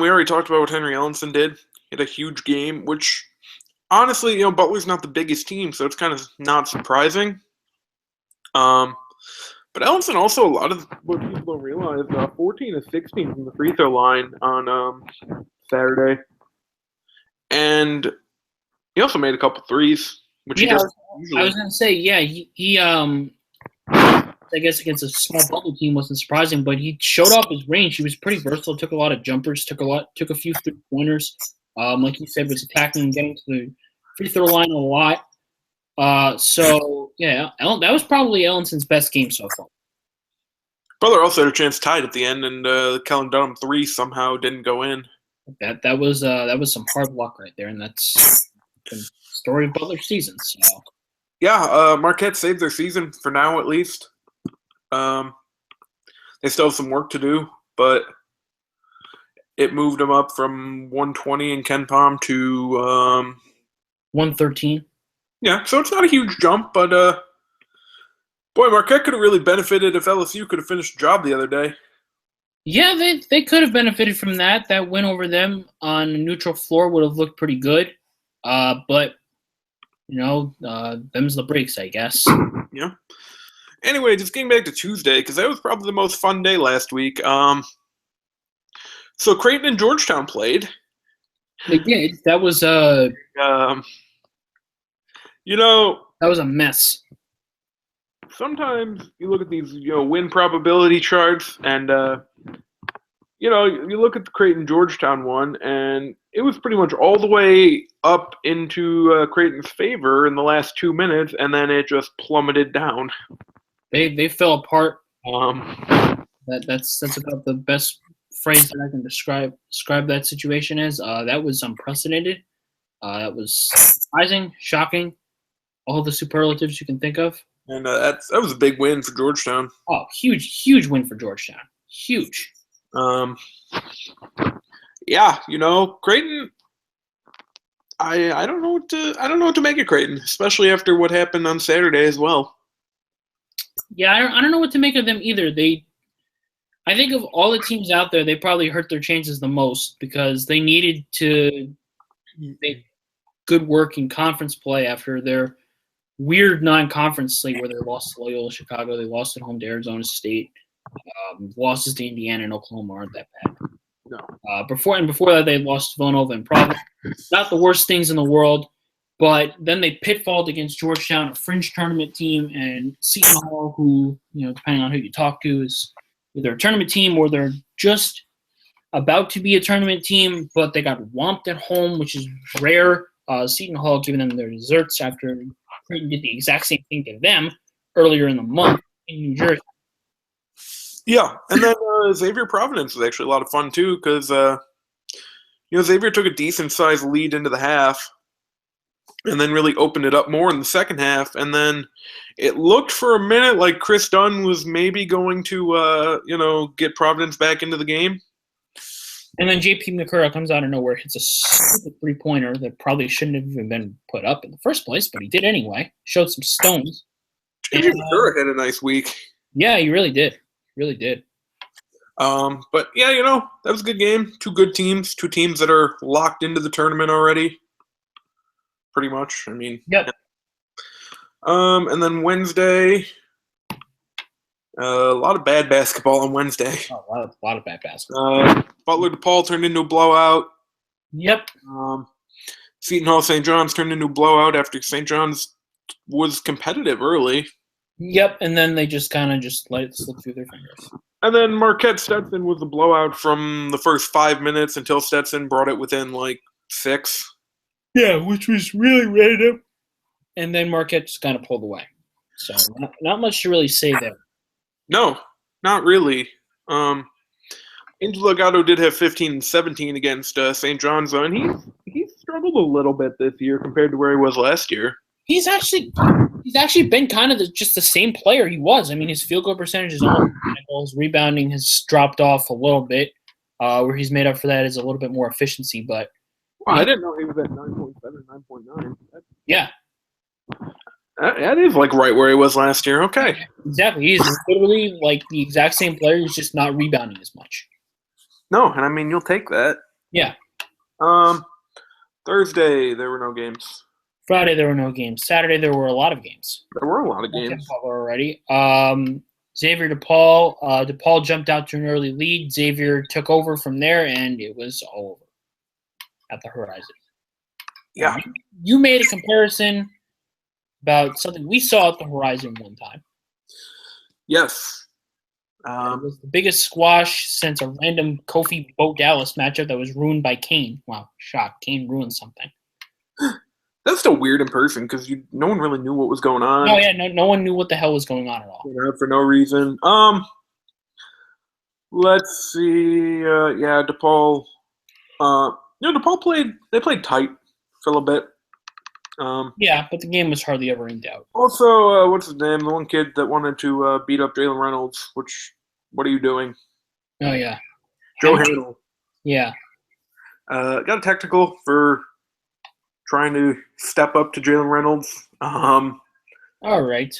we already talked about what Henry Ellenson did. He had a huge game, which honestly, Butler's not the biggest team, so it's kind of not surprising. But Ellenson also, a lot of what people don't realize, 14 of 16 from the free throw line on Saturday. And he also made a couple threes, which he does usually. I was going to say, he I guess against a small Butler team wasn't surprising, but he showed off his range. He was pretty versatile, took a lot of jumpers, took a few three-pointers. Like you said, was attacking and getting to the free throw line a lot. That was probably Ellenson's best game so far. Butler also had a chance tied at the end, and Kellen Dunham 3 somehow didn't go in. That was some hard luck right there, and that's the story of Butler's season. So. Yeah, Marquette saved their season for now, at least. They still have some work to do, but it moved them up from 120 in Ken Palm to 113. Yeah, so it's not a huge jump, but boy, Marquette could have really benefited if LSU could have finished the job the other day. Yeah, they could have benefited from that. That win over them on a neutral floor would have looked pretty good. But them's the breaks, I guess. Yeah. Anyway, just getting back to Tuesday, because that was probably the most fun day last week. So Creighton and Georgetown played. They did. That was that was a mess. Sometimes you look at these, win probability charts, and you look at the Creighton Georgetown one, and it was pretty much all the way up into Creighton's favor in the last 2 minutes, and then it just plummeted down. They fell apart. That's about the best phrase that I can describe that situation as. That was unprecedented. That was surprising, shocking, all the superlatives you can think of. And that was a big win for Georgetown. Oh, huge win for Georgetown. Huge. Creighton. I don't know what to make of Creighton, especially after what happened on Saturday as well. Yeah, I don't know what to make of them either. I think of all the teams out there, they probably hurt their chances the most because they needed to make good work in conference play after their weird non-conference slate where they lost to Loyola Chicago, they lost at home to Arizona State, losses to Indiana and Oklahoma aren't that bad. No. Before that, they lost to Villanova and Providence. Not the worst things in the world. But then they pitfalled against Georgetown, a fringe tournament team, and Seton Hall, who, depending on who you talk to, is either a tournament team or they're just about to be a tournament team, but they got whomped at home, which is rare. Seton Hall giving them their desserts after Creighton did the exact same thing to them earlier in the month in New Jersey. Yeah, and then Xavier Providence was actually a lot of fun, too, because, Xavier took a decent-sized lead into the half, and then really opened it up more in the second half. And then it looked for a minute like Chris Dunn was maybe going to, get Providence back into the game. And then J.P. McCurra comes out of nowhere, hits a stupid three-pointer that probably shouldn't have even been put up in the first place, but he did anyway. Showed some stones. J.P. McCurra had a nice week. Yeah, he really did. Really did. But, yeah, that was a good game. Two good teams. Two teams that are locked into the tournament already. Pretty much. I mean, yep. And then Wednesday, a lot of bad basketball on Wednesday. Oh, a lot of bad basketball. Butler DePaul turned into a blowout. Yep. Seton Hall St. John's turned into a blowout after St. John's was competitive early. Yep, and then they just kind of let it slip through their fingers. And then Marquette Stetson was a blowout from the first 5 minutes until Stetson brought it within 6. Yeah, which was really random. And then Marquette just kind of pulled away. So not much to really say there. No, not really. Angelo Gatto did have 15 and 17 against St. John's, though, and he's struggled a little bit this year compared to where he was last year. He's actually been kind of just the same player he was. I mean, his field goal percentage is all. His rebounding has dropped off a little bit. Where he's made up for that is a little bit more efficiency, but Well, I didn't know he was at 9.7, 9.9. yeah, That is like right where he was last year. Okay. exactly. He's literally like the exact same player. He's just not rebounding as much. No, and I mean you'll take that. Yeah. Thursday there were no games. Friday there were no games. Saturday there were a lot of games. There were a lot of games already. Xavier DePaul. DePaul jumped out to an early lead. Xavier took over from there, and it was all over at the Horizon. Yeah. You made a comparison about something we saw at the Horizon one time. Yes. It was the biggest squash since a random Kofi Bo Dallas matchup that was ruined by Kane. Wow, shock. Kane ruined something. That's still weird in person because no one really knew what was going on. Oh yeah, no one knew what the hell was going on at all. For no reason. Let's see. Yeah, DePaul. DePaul played tight for a little bit. Yeah, but the game was hardly ever in doubt. Also, what's his name? The one kid that wanted to beat up Jalen Reynolds. What are you doing? Oh yeah, Joe Handel. Yeah. Got a technical for trying to step up to Jalen Reynolds. All right.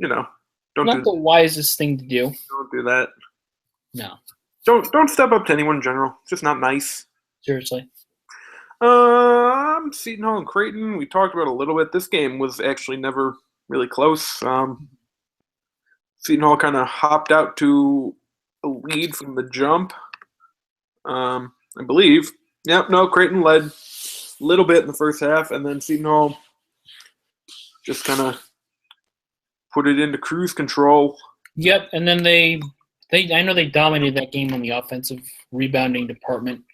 Don't Not the wisest thing to do. Don't do that. No. Don't step up to anyone in general. It's just not nice. Seriously. Seton Hall and Creighton, we talked about a little bit. This game was actually never really close. Seton Hall kind of hopped out to a lead from the jump, I believe. Yep, no, Creighton led a little bit in the first half, and then Seton Hall just kind of put it into cruise control. Yep, and then I know they dominated that game on the offensive rebounding department.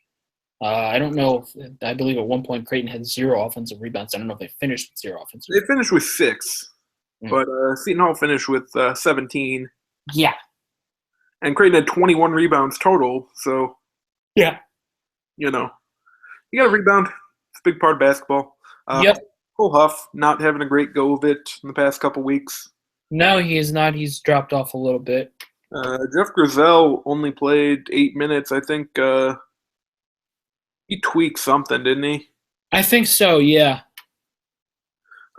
I don't know I believe at one point Creighton had 0 offensive rebounds. I don't know if they finished with 0 offensive. They finished with 6, but Seton Hall finished with 17. Yeah. And Creighton had 21 rebounds total, so yeah, you got to rebound. It's a big part of basketball. Yep. Cole Huff not having a great go of it in the past couple weeks. No, he is not. He's dropped off a little bit. Jeff Grizzell only played 8 minutes. I think he tweaked something, didn't he? I think so, yeah.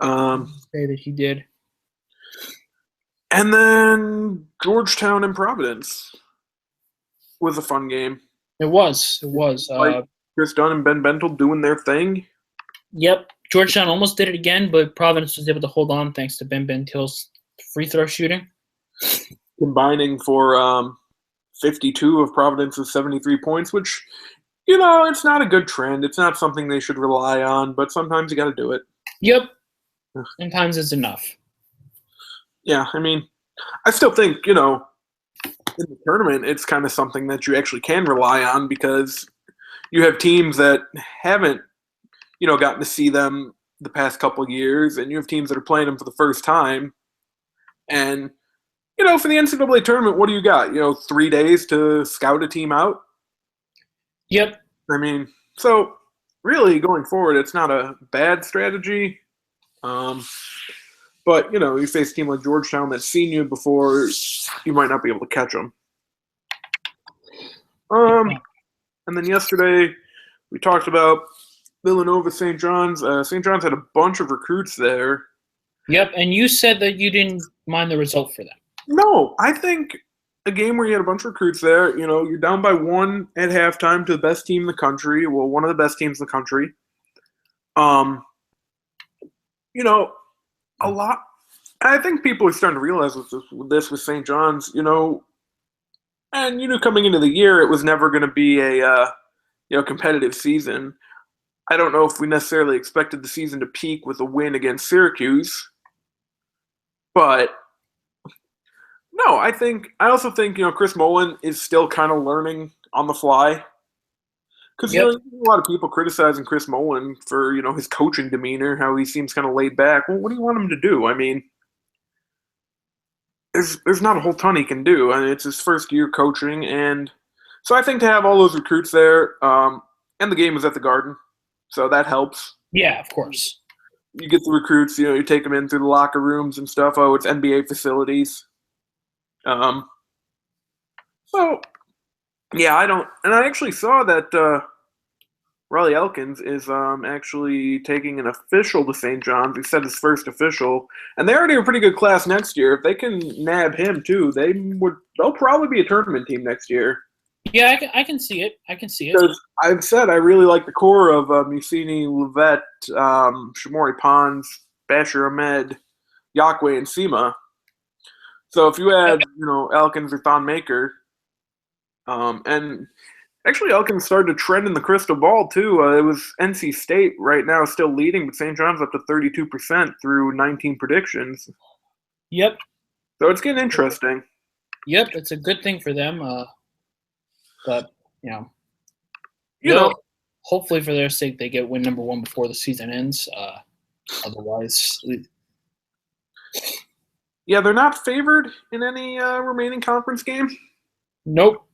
Say that he did. And then Georgetown and Providence was a fun game. It was. Chris Dunn and Ben Bentel doing their thing. Yep. Georgetown almost did it again, but Providence was able to hold on thanks to Ben Bentil's free throw shooting. Combining for 52 of Providence's 73 points, which, it's not a good trend. It's not something they should rely on, but sometimes you got to do it. Yep. Sometimes it's enough. Yeah, I mean, I still think, in the tournament, it's kind of something that you actually can rely on because you have teams that haven't, gotten to see them the past couple of years, and you have teams that are playing them for the first time. And, for the NCAA tournament, what do you got? 3 days to scout a team out? Yep. I mean, so really going forward, it's not a bad strategy. But, you face a team like Georgetown that's seen you before, you might not be able to catch them. And then yesterday, we talked about Villanova, St. John's. St. John's had a bunch of recruits there. Yep, and you said that you didn't mind the result for them. No, I think a game where you had a bunch of recruits there, you're down by 1 at halftime to the best team in the country. Well, one of the best teams in the country. A lot. I think people are starting to realize this with St. John's, and coming into the year, it was never going to be a competitive season. I don't know if we necessarily expected the season to peak with a win against Syracuse, but no, I also think Chris Mullen is still kind of learning on the fly. Because a lot of people criticizing Chris Mullen for his coaching demeanor, how he seems kind of laid back. Well, what do you want him to do? I mean, there's not a whole ton he can do. I mean, it's his first year coaching, and so I think to have all those recruits there, and the game was at the Garden, so that helps. Yeah, of course. You get the recruits, you take them in through the locker rooms and stuff. Oh, it's NBA facilities. So Yeah, I don't, and I actually saw that Riley Elkins is actually taking an official to St. John's. He said his first official, and they already have a pretty good class next year. If they can nab him too, they'll probably be a tournament team next year. Yeah, I can see it. I can see it. Because I've said I really like the core of Musini, Levette, Shamori Pons, Bashir Ahmed, Yakwe, and Sema. So if you add, Elkins or Thon Maker, and actually Elkins started to trend in the crystal ball too. It was NC State right now still leading, but St. John's up to 32% through 19 predictions. Yep. So it's getting interesting. Yep, it's a good thing for them. But hopefully for their sake they get win number 1 before the season ends. Otherwise, yeah, they're not favored in any remaining conference game. Nope.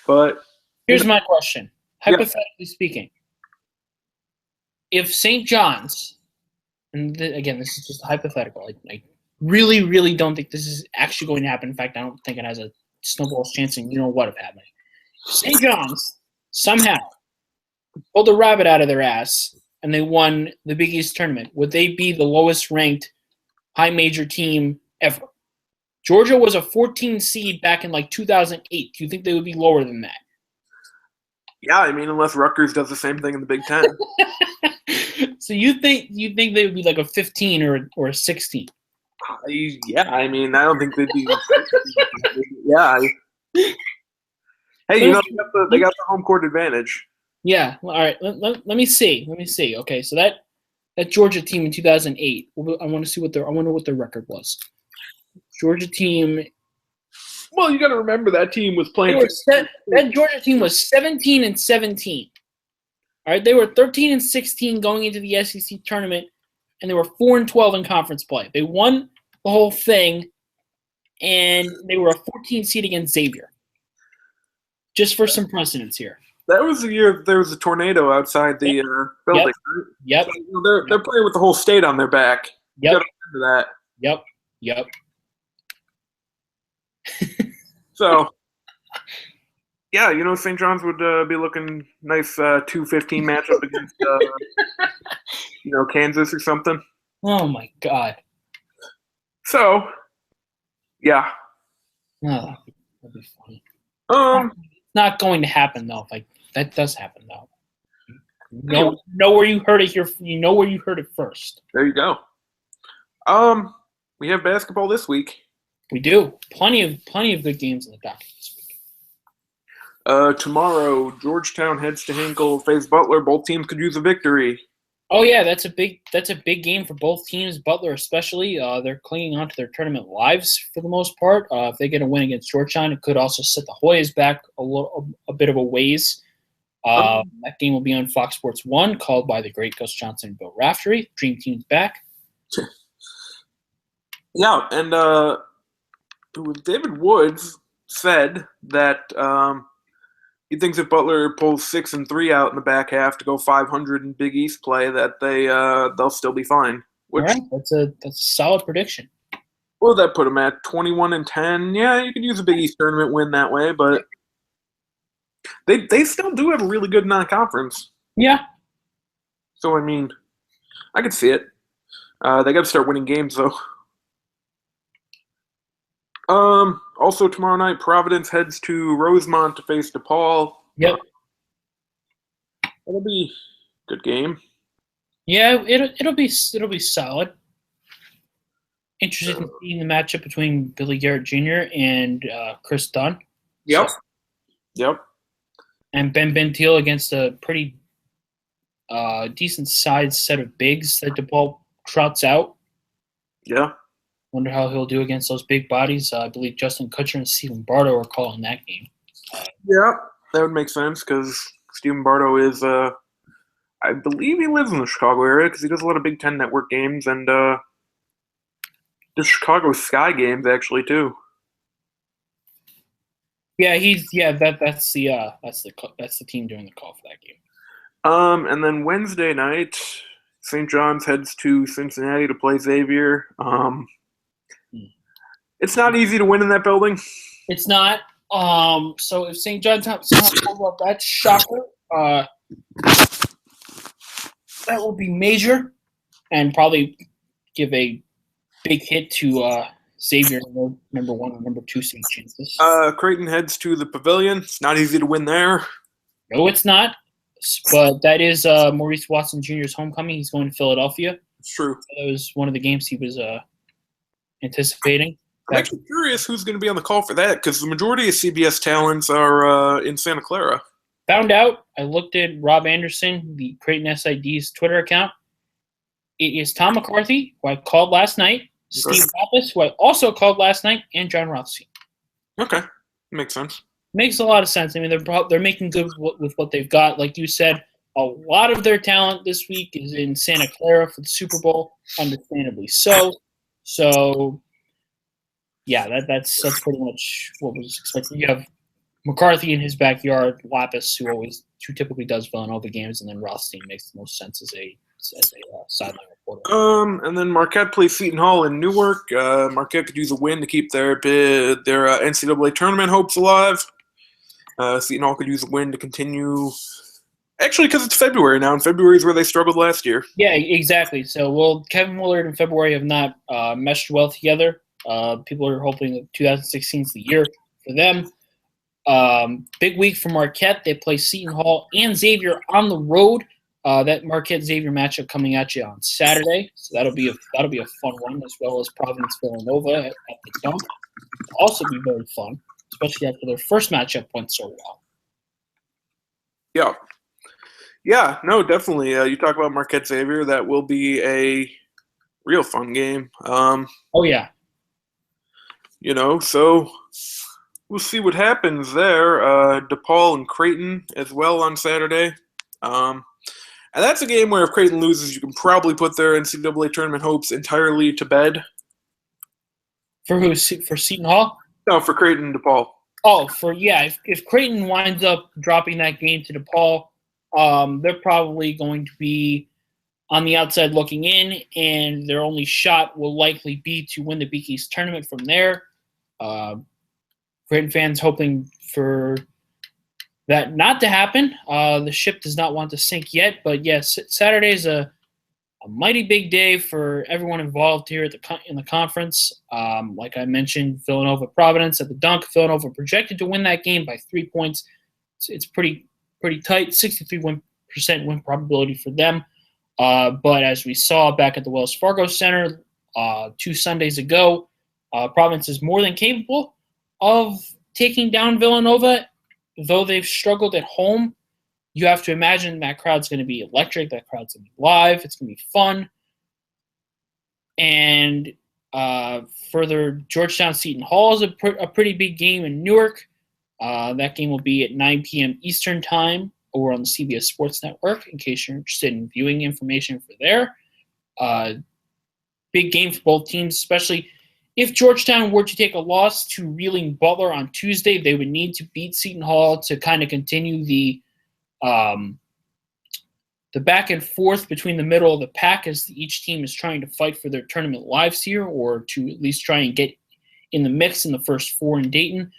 But here's my question: hypothetically speaking, if St. John's, and again, this is just hypothetical. I really, really don't think this is actually going to happen. In fact, I don't think it has a snowball's chance and what of happening. St. John's somehow pulled a rabbit out of their ass and they won the Big East tournament. Would they be the lowest ranked high major team ever? Georgia was a 14 seed back in 2008. Do you think they would be lower than that? Yeah, I mean, unless Rutgers does the same thing in the Big Ten. So you think they would be like a 15 or a 16? Yeah, I mean, I don't think they'd be. Yeah. Hey, they got the home court advantage. Yeah. All right. Let me see. Okay, so that Georgia team in 2008. I want to see what their record was. Georgia team. Well, you got to remember that team was playing. That Georgia team was 17-17. All right, they were 13-16 going into the SEC tournament, and they were 4-12 in conference play. They won the whole thing, and they were a 14 seed against Xavier. Just for some precedence here. That was the year there was a tornado outside the building. Yep. So, they're playing with the whole state on their back. Yep. You got to remember that. Yep. So, yeah, St. John's would be looking nice 2-15 matchup against, Kansas or something. Oh, my God. So, yeah. Oh, that'd be funny. It's not going to happen, though. If that does happen, though. You know where you heard it here. You know where you heard it first. There you go. We have basketball this week. We do. Plenty of good games in the docket this week. Tomorrow, Georgetown heads to Hinkle, face Butler. Both teams could use a victory. Oh yeah, that's a big game for both teams. Butler especially, they're clinging on to their tournament lives for the most part. If they get a win against Georgetown, it could also set the Hoyas back a bit of a ways. That game will be on Fox Sports 1, called by the great Gus Johnson and Bill Raftery. Dream Team's back. Yeah, and David Woods said that he thinks if Butler pulls 6-3 out in the back half to go 500 in Big East play, that they'll still be fine. All right, that's a solid prediction. What would that put them at? 21-10. Yeah, you could use a Big East tournament win that way, but they still do have a really good non-conference. Yeah. So I mean, I could see it. They got to start winning games though. Also tomorrow night, Providence heads to Rosemont to face DePaul. Yep. That'll be a good game. Yeah, it'll be solid. Interested in seeing the matchup between Billy Garrett Jr. and Chris Dunn. Yep. Yep. And Ben Bentil against a pretty decent sized set of bigs that DePaul trots out. Yeah. Wonder how he'll do against those big bodies. I believe Justin Kutcher and Stephen Bardo are calling that game. Yeah, that would make sense because Stephen Bardo is, I believe he lives in the Chicago area because he does a lot of Big Ten Network games and the Chicago Sky games actually too. Yeah, that's the team doing the call for that game. And then Wednesday night, St. John's heads to Cincinnati to play Xavier. It's not easy to win in that building. It's not. So if St. John Thompson pulls up that shocker, that will be major and probably give a big hit to Xavier, number 1 and number 2 seed chances. Creighton heads to the Pavilion. It's not easy to win there. No, it's not. But that is Maurice Watson Jr.'s homecoming. He's going to Philadelphia. It's true. That was one of the games he was anticipating. I'm actually curious who's going to be on the call for that, because the majority of CBS talents are in Santa Clara. Found out, I looked at Rob Anderson, the Creighton SID's Twitter account. It is Tom McCarthy, who I called last night, Steve Pappas, who I also called last night, and John Rothstein. Okay. Makes sense. Makes a lot of sense. I mean, they're making good with what they've got. Like you said, a lot of their talent this week is in Santa Clara for the Super Bowl, understandably so. So, yeah, that's pretty much what was expected. You have McCarthy in his backyard, Lapis, who typically does Villanova games, and then Rothstein makes the most sense as a sideline reporter. And then Marquette plays Seton Hall in Newark. Marquette could use a win to keep their NCAA tournament hopes alive. Seton Hall could use a win to continue. Actually, because it's February now, and February is where they struggled last year. Yeah, exactly. So, Kevin Willard and February have not meshed well together. People are hoping that 2016 is the year for them. Big week for Marquette. They play Seton Hall and Xavier on the road. That Marquette-Xavier matchup coming at you on Saturday, so that'll be a fun one, as well as Providence Villanova at the Dunk. It'll also be very fun, especially after their first matchup went so well. Yeah, no, definitely. You talk about Marquette-Xavier, that will be a real fun game. Oh yeah. So we'll see what happens there. DePaul and Creighton as well on Saturday. And that's a game where if Creighton loses, you can probably put their NCAA tournament hopes entirely to bed. For who? For Seton Hall? No, for Creighton and DePaul. Oh, if Creighton winds up dropping that game to DePaul, they're probably going to be on the outside looking in, and their only shot will likely be to win the Big East tournament from there. Creighton fans hoping for that not to happen. The ship does not want to sink yet, but yes, Saturday is a mighty big day for everyone involved here in the conference. Like I mentioned, Villanova Providence at the Dunk. Villanova projected to win that game by 3 points. It's pretty tight, 63% win probability for them. But as we saw back at the Wells Fargo Center 2 Sundays ago, Providence is more than capable of taking down Villanova. Though they've struggled at home, you have to imagine that crowd's going to be electric. That crowd's going to be live. It's going to be fun. And further, Georgetown Seton Hall is a pretty big game in Newark. That game will be at 9 p.m. Eastern Time over on the CBS Sports Network, in case you're interested in viewing information for there. Big game for both teams, especially if Georgetown were to take a loss to Reeling Butler on Tuesday. They would need to beat Seton Hall to kind of continue the back and forth between the middle of the pack, as each team is trying to fight for their tournament lives here, or to at least try and get in the mix in the first 4 in Dayton.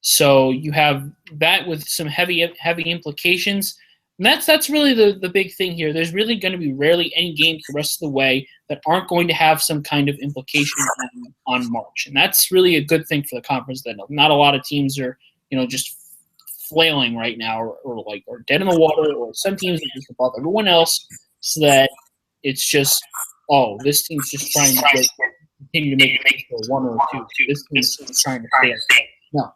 So you have that with some heavy implications. And that's really the big thing here. There's really going to be rarely any games the rest of the way that aren't going to have some kind of implication on March. And that's really a good thing for the conference, that not a lot of teams are, just flailing right now or dead in the water, or some teams are just above everyone else, so that it's just, this team's just trying to continue to make it for 1 or 2. This team's just trying to stay. No.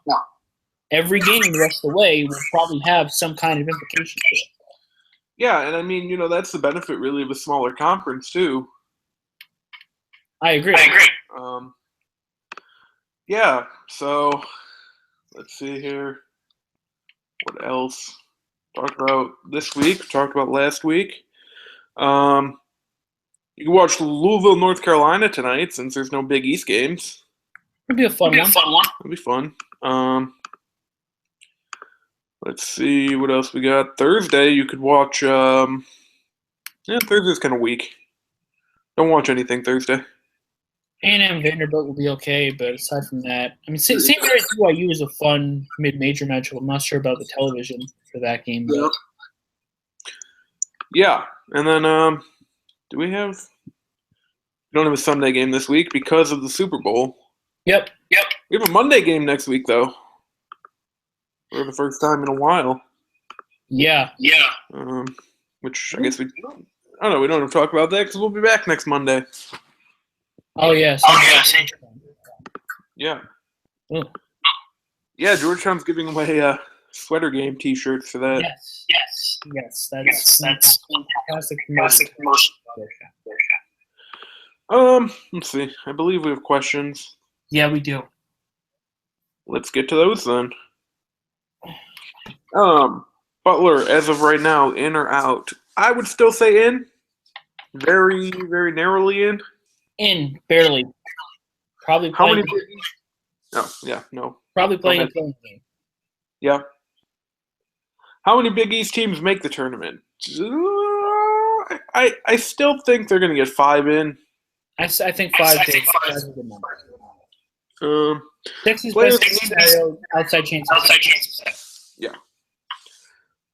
Every game the rest of the way will probably have some kind of implication to it. Yeah, and I mean, that's the benefit really of a smaller conference too. I agree. Yeah, so let's see here. What else? Talked about this week, talked about last week. You can watch Louisville, North Carolina tonight, since there's no Big East games. It'll be a fun one. It'll be fun. Let's see what else we got. Thursday, you could watch. Thursday's kind of weak. Don't watch anything Thursday. A&M Vanderbilt will be okay, but aside from that, I mean, St. Mary's BYU is a fun mid-major matchup. I'm not sure about the television for that game, but Yeah, and then do we have? We don't have a Sunday game this week because of the Super Bowl. Yep. We have a Monday game next week though, for the first time in a while. Yeah. Which I guess I don't know. We don't have to talk about that because we'll be back next Monday. Oh yeah. Yeah. Ooh. Yeah, Georgetown's giving away sweater game T-shirts for that. Yes. That's fantastic promotion. Let's see. I believe we have questions. Yeah, we do. Let's get to those then. Butler, as of right now, in or out? I would still say in. Very, very narrowly in. In, barely. Probably How playing. many? Oh, yeah, no. Probably playing a playing game. Yeah. How many Big East teams make the tournament? I still think they're going to get 5 in. I think 5 is a good number. Texas players best scenario, outside chances. Yeah.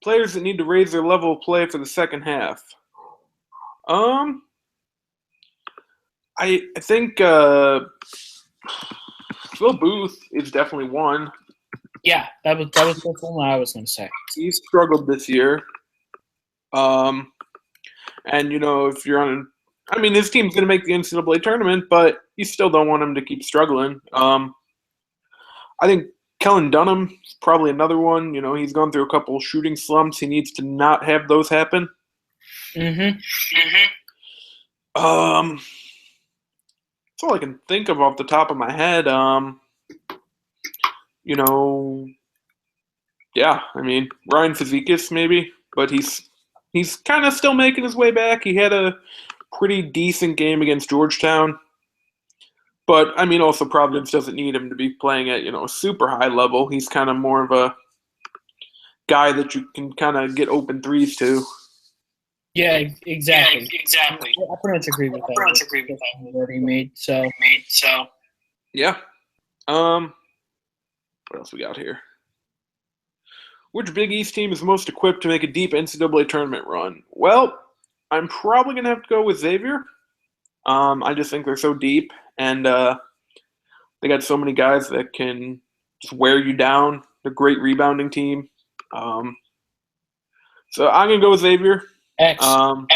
Players that need to raise their level of play for the second half. I think Phil Booth is definitely one. Yeah, that was the one I was going to say. He struggled this year. And if you're on, his team's going to make the NCAA tournament, but you still don't want him to keep struggling. I think Kellen Dunham is probably another one. He's gone through a couple shooting slumps. He needs to not have those happen. Mm-hmm. That's all I can think of off the top of my head. Ryan Fazekas maybe, but he's kind of still making his way back. He had a pretty decent game against Georgetown. But, also Providence doesn't need him to be playing at, a super high level. He's kind of more of a guy that you can kind of get open threes to. Yeah, exactly. I pretty much agree with that. What he made, so. Yeah. What else we got here? Which Big East team is most equipped to make a deep NCAA tournament run? Well, I'm probably going to have to go with Xavier. I just think they're so deep, and they got so many guys that can just wear you down. They're a great rebounding team. So I'm going to go with Xavier. Absolutely.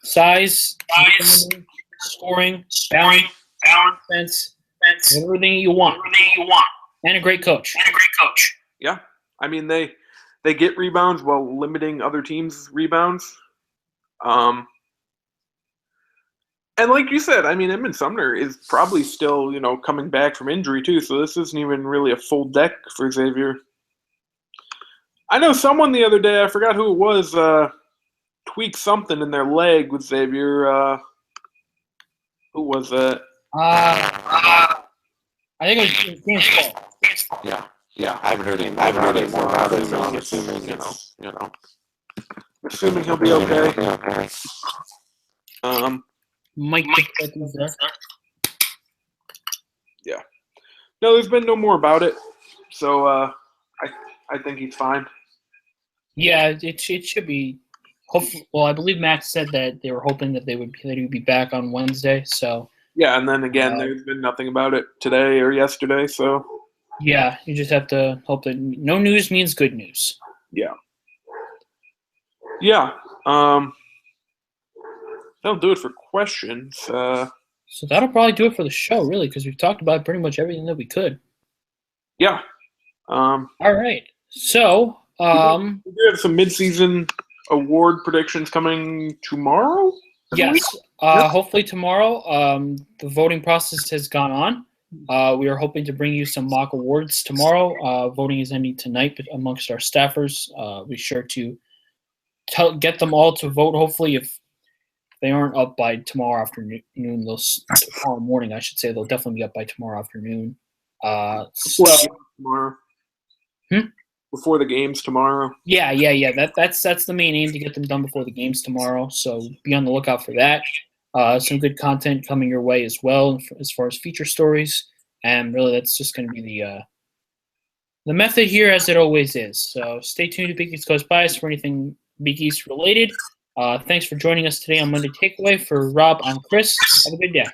Size, scoring, balance, everything you want. And a great coach. Yeah. They get rebounds while limiting other teams' rebounds. And like you said, Edmund Sumner is probably still, coming back from injury too, so this isn't even really a full deck for Xavier. I know someone the other day, I forgot who it was, tweaked something in their leg with Xavier. Who was that? I think it was James Paul. Yeah. I haven't heard any more about it. I'm Assuming he'll be okay. Mike there. Yeah. No, there's been no more about it, so I think he's fine. Yeah, it should be. Hopefully, well, I believe Max said that they were hoping that he would be back on Wednesday. So yeah, and then again, there's been nothing about it today or yesterday. So yeah, you just have to hope that no news means good news. Yeah. That'll do it for questions. So that'll probably do it for the show, really, because we've talked about pretty much everything that we could. Yeah. All right. So we do have some mid-season award predictions coming tomorrow. Yes. Hopefully tomorrow. The voting process has gone on. We are hoping to bring you some mock awards tomorrow. Voting is ending tonight amongst our staffers. Be sure to get them all to vote. Hopefully, if they aren't up by tomorrow afternoon, tomorrow morning, I should say, they'll definitely be up by tomorrow afternoon. Tomorrow. Before the games tomorrow. Yeah. That's the main aim, to get them done before the games tomorrow. So be on the lookout for that. some good content coming your way as well as far as feature stories. And really, that's just going to be the method here, as it always is. So stay tuned to Big East Coast Bias for anything Big East related. Thanks for joining us today on Monday Takeaway. For Rob, I'm Chris. Have a good day.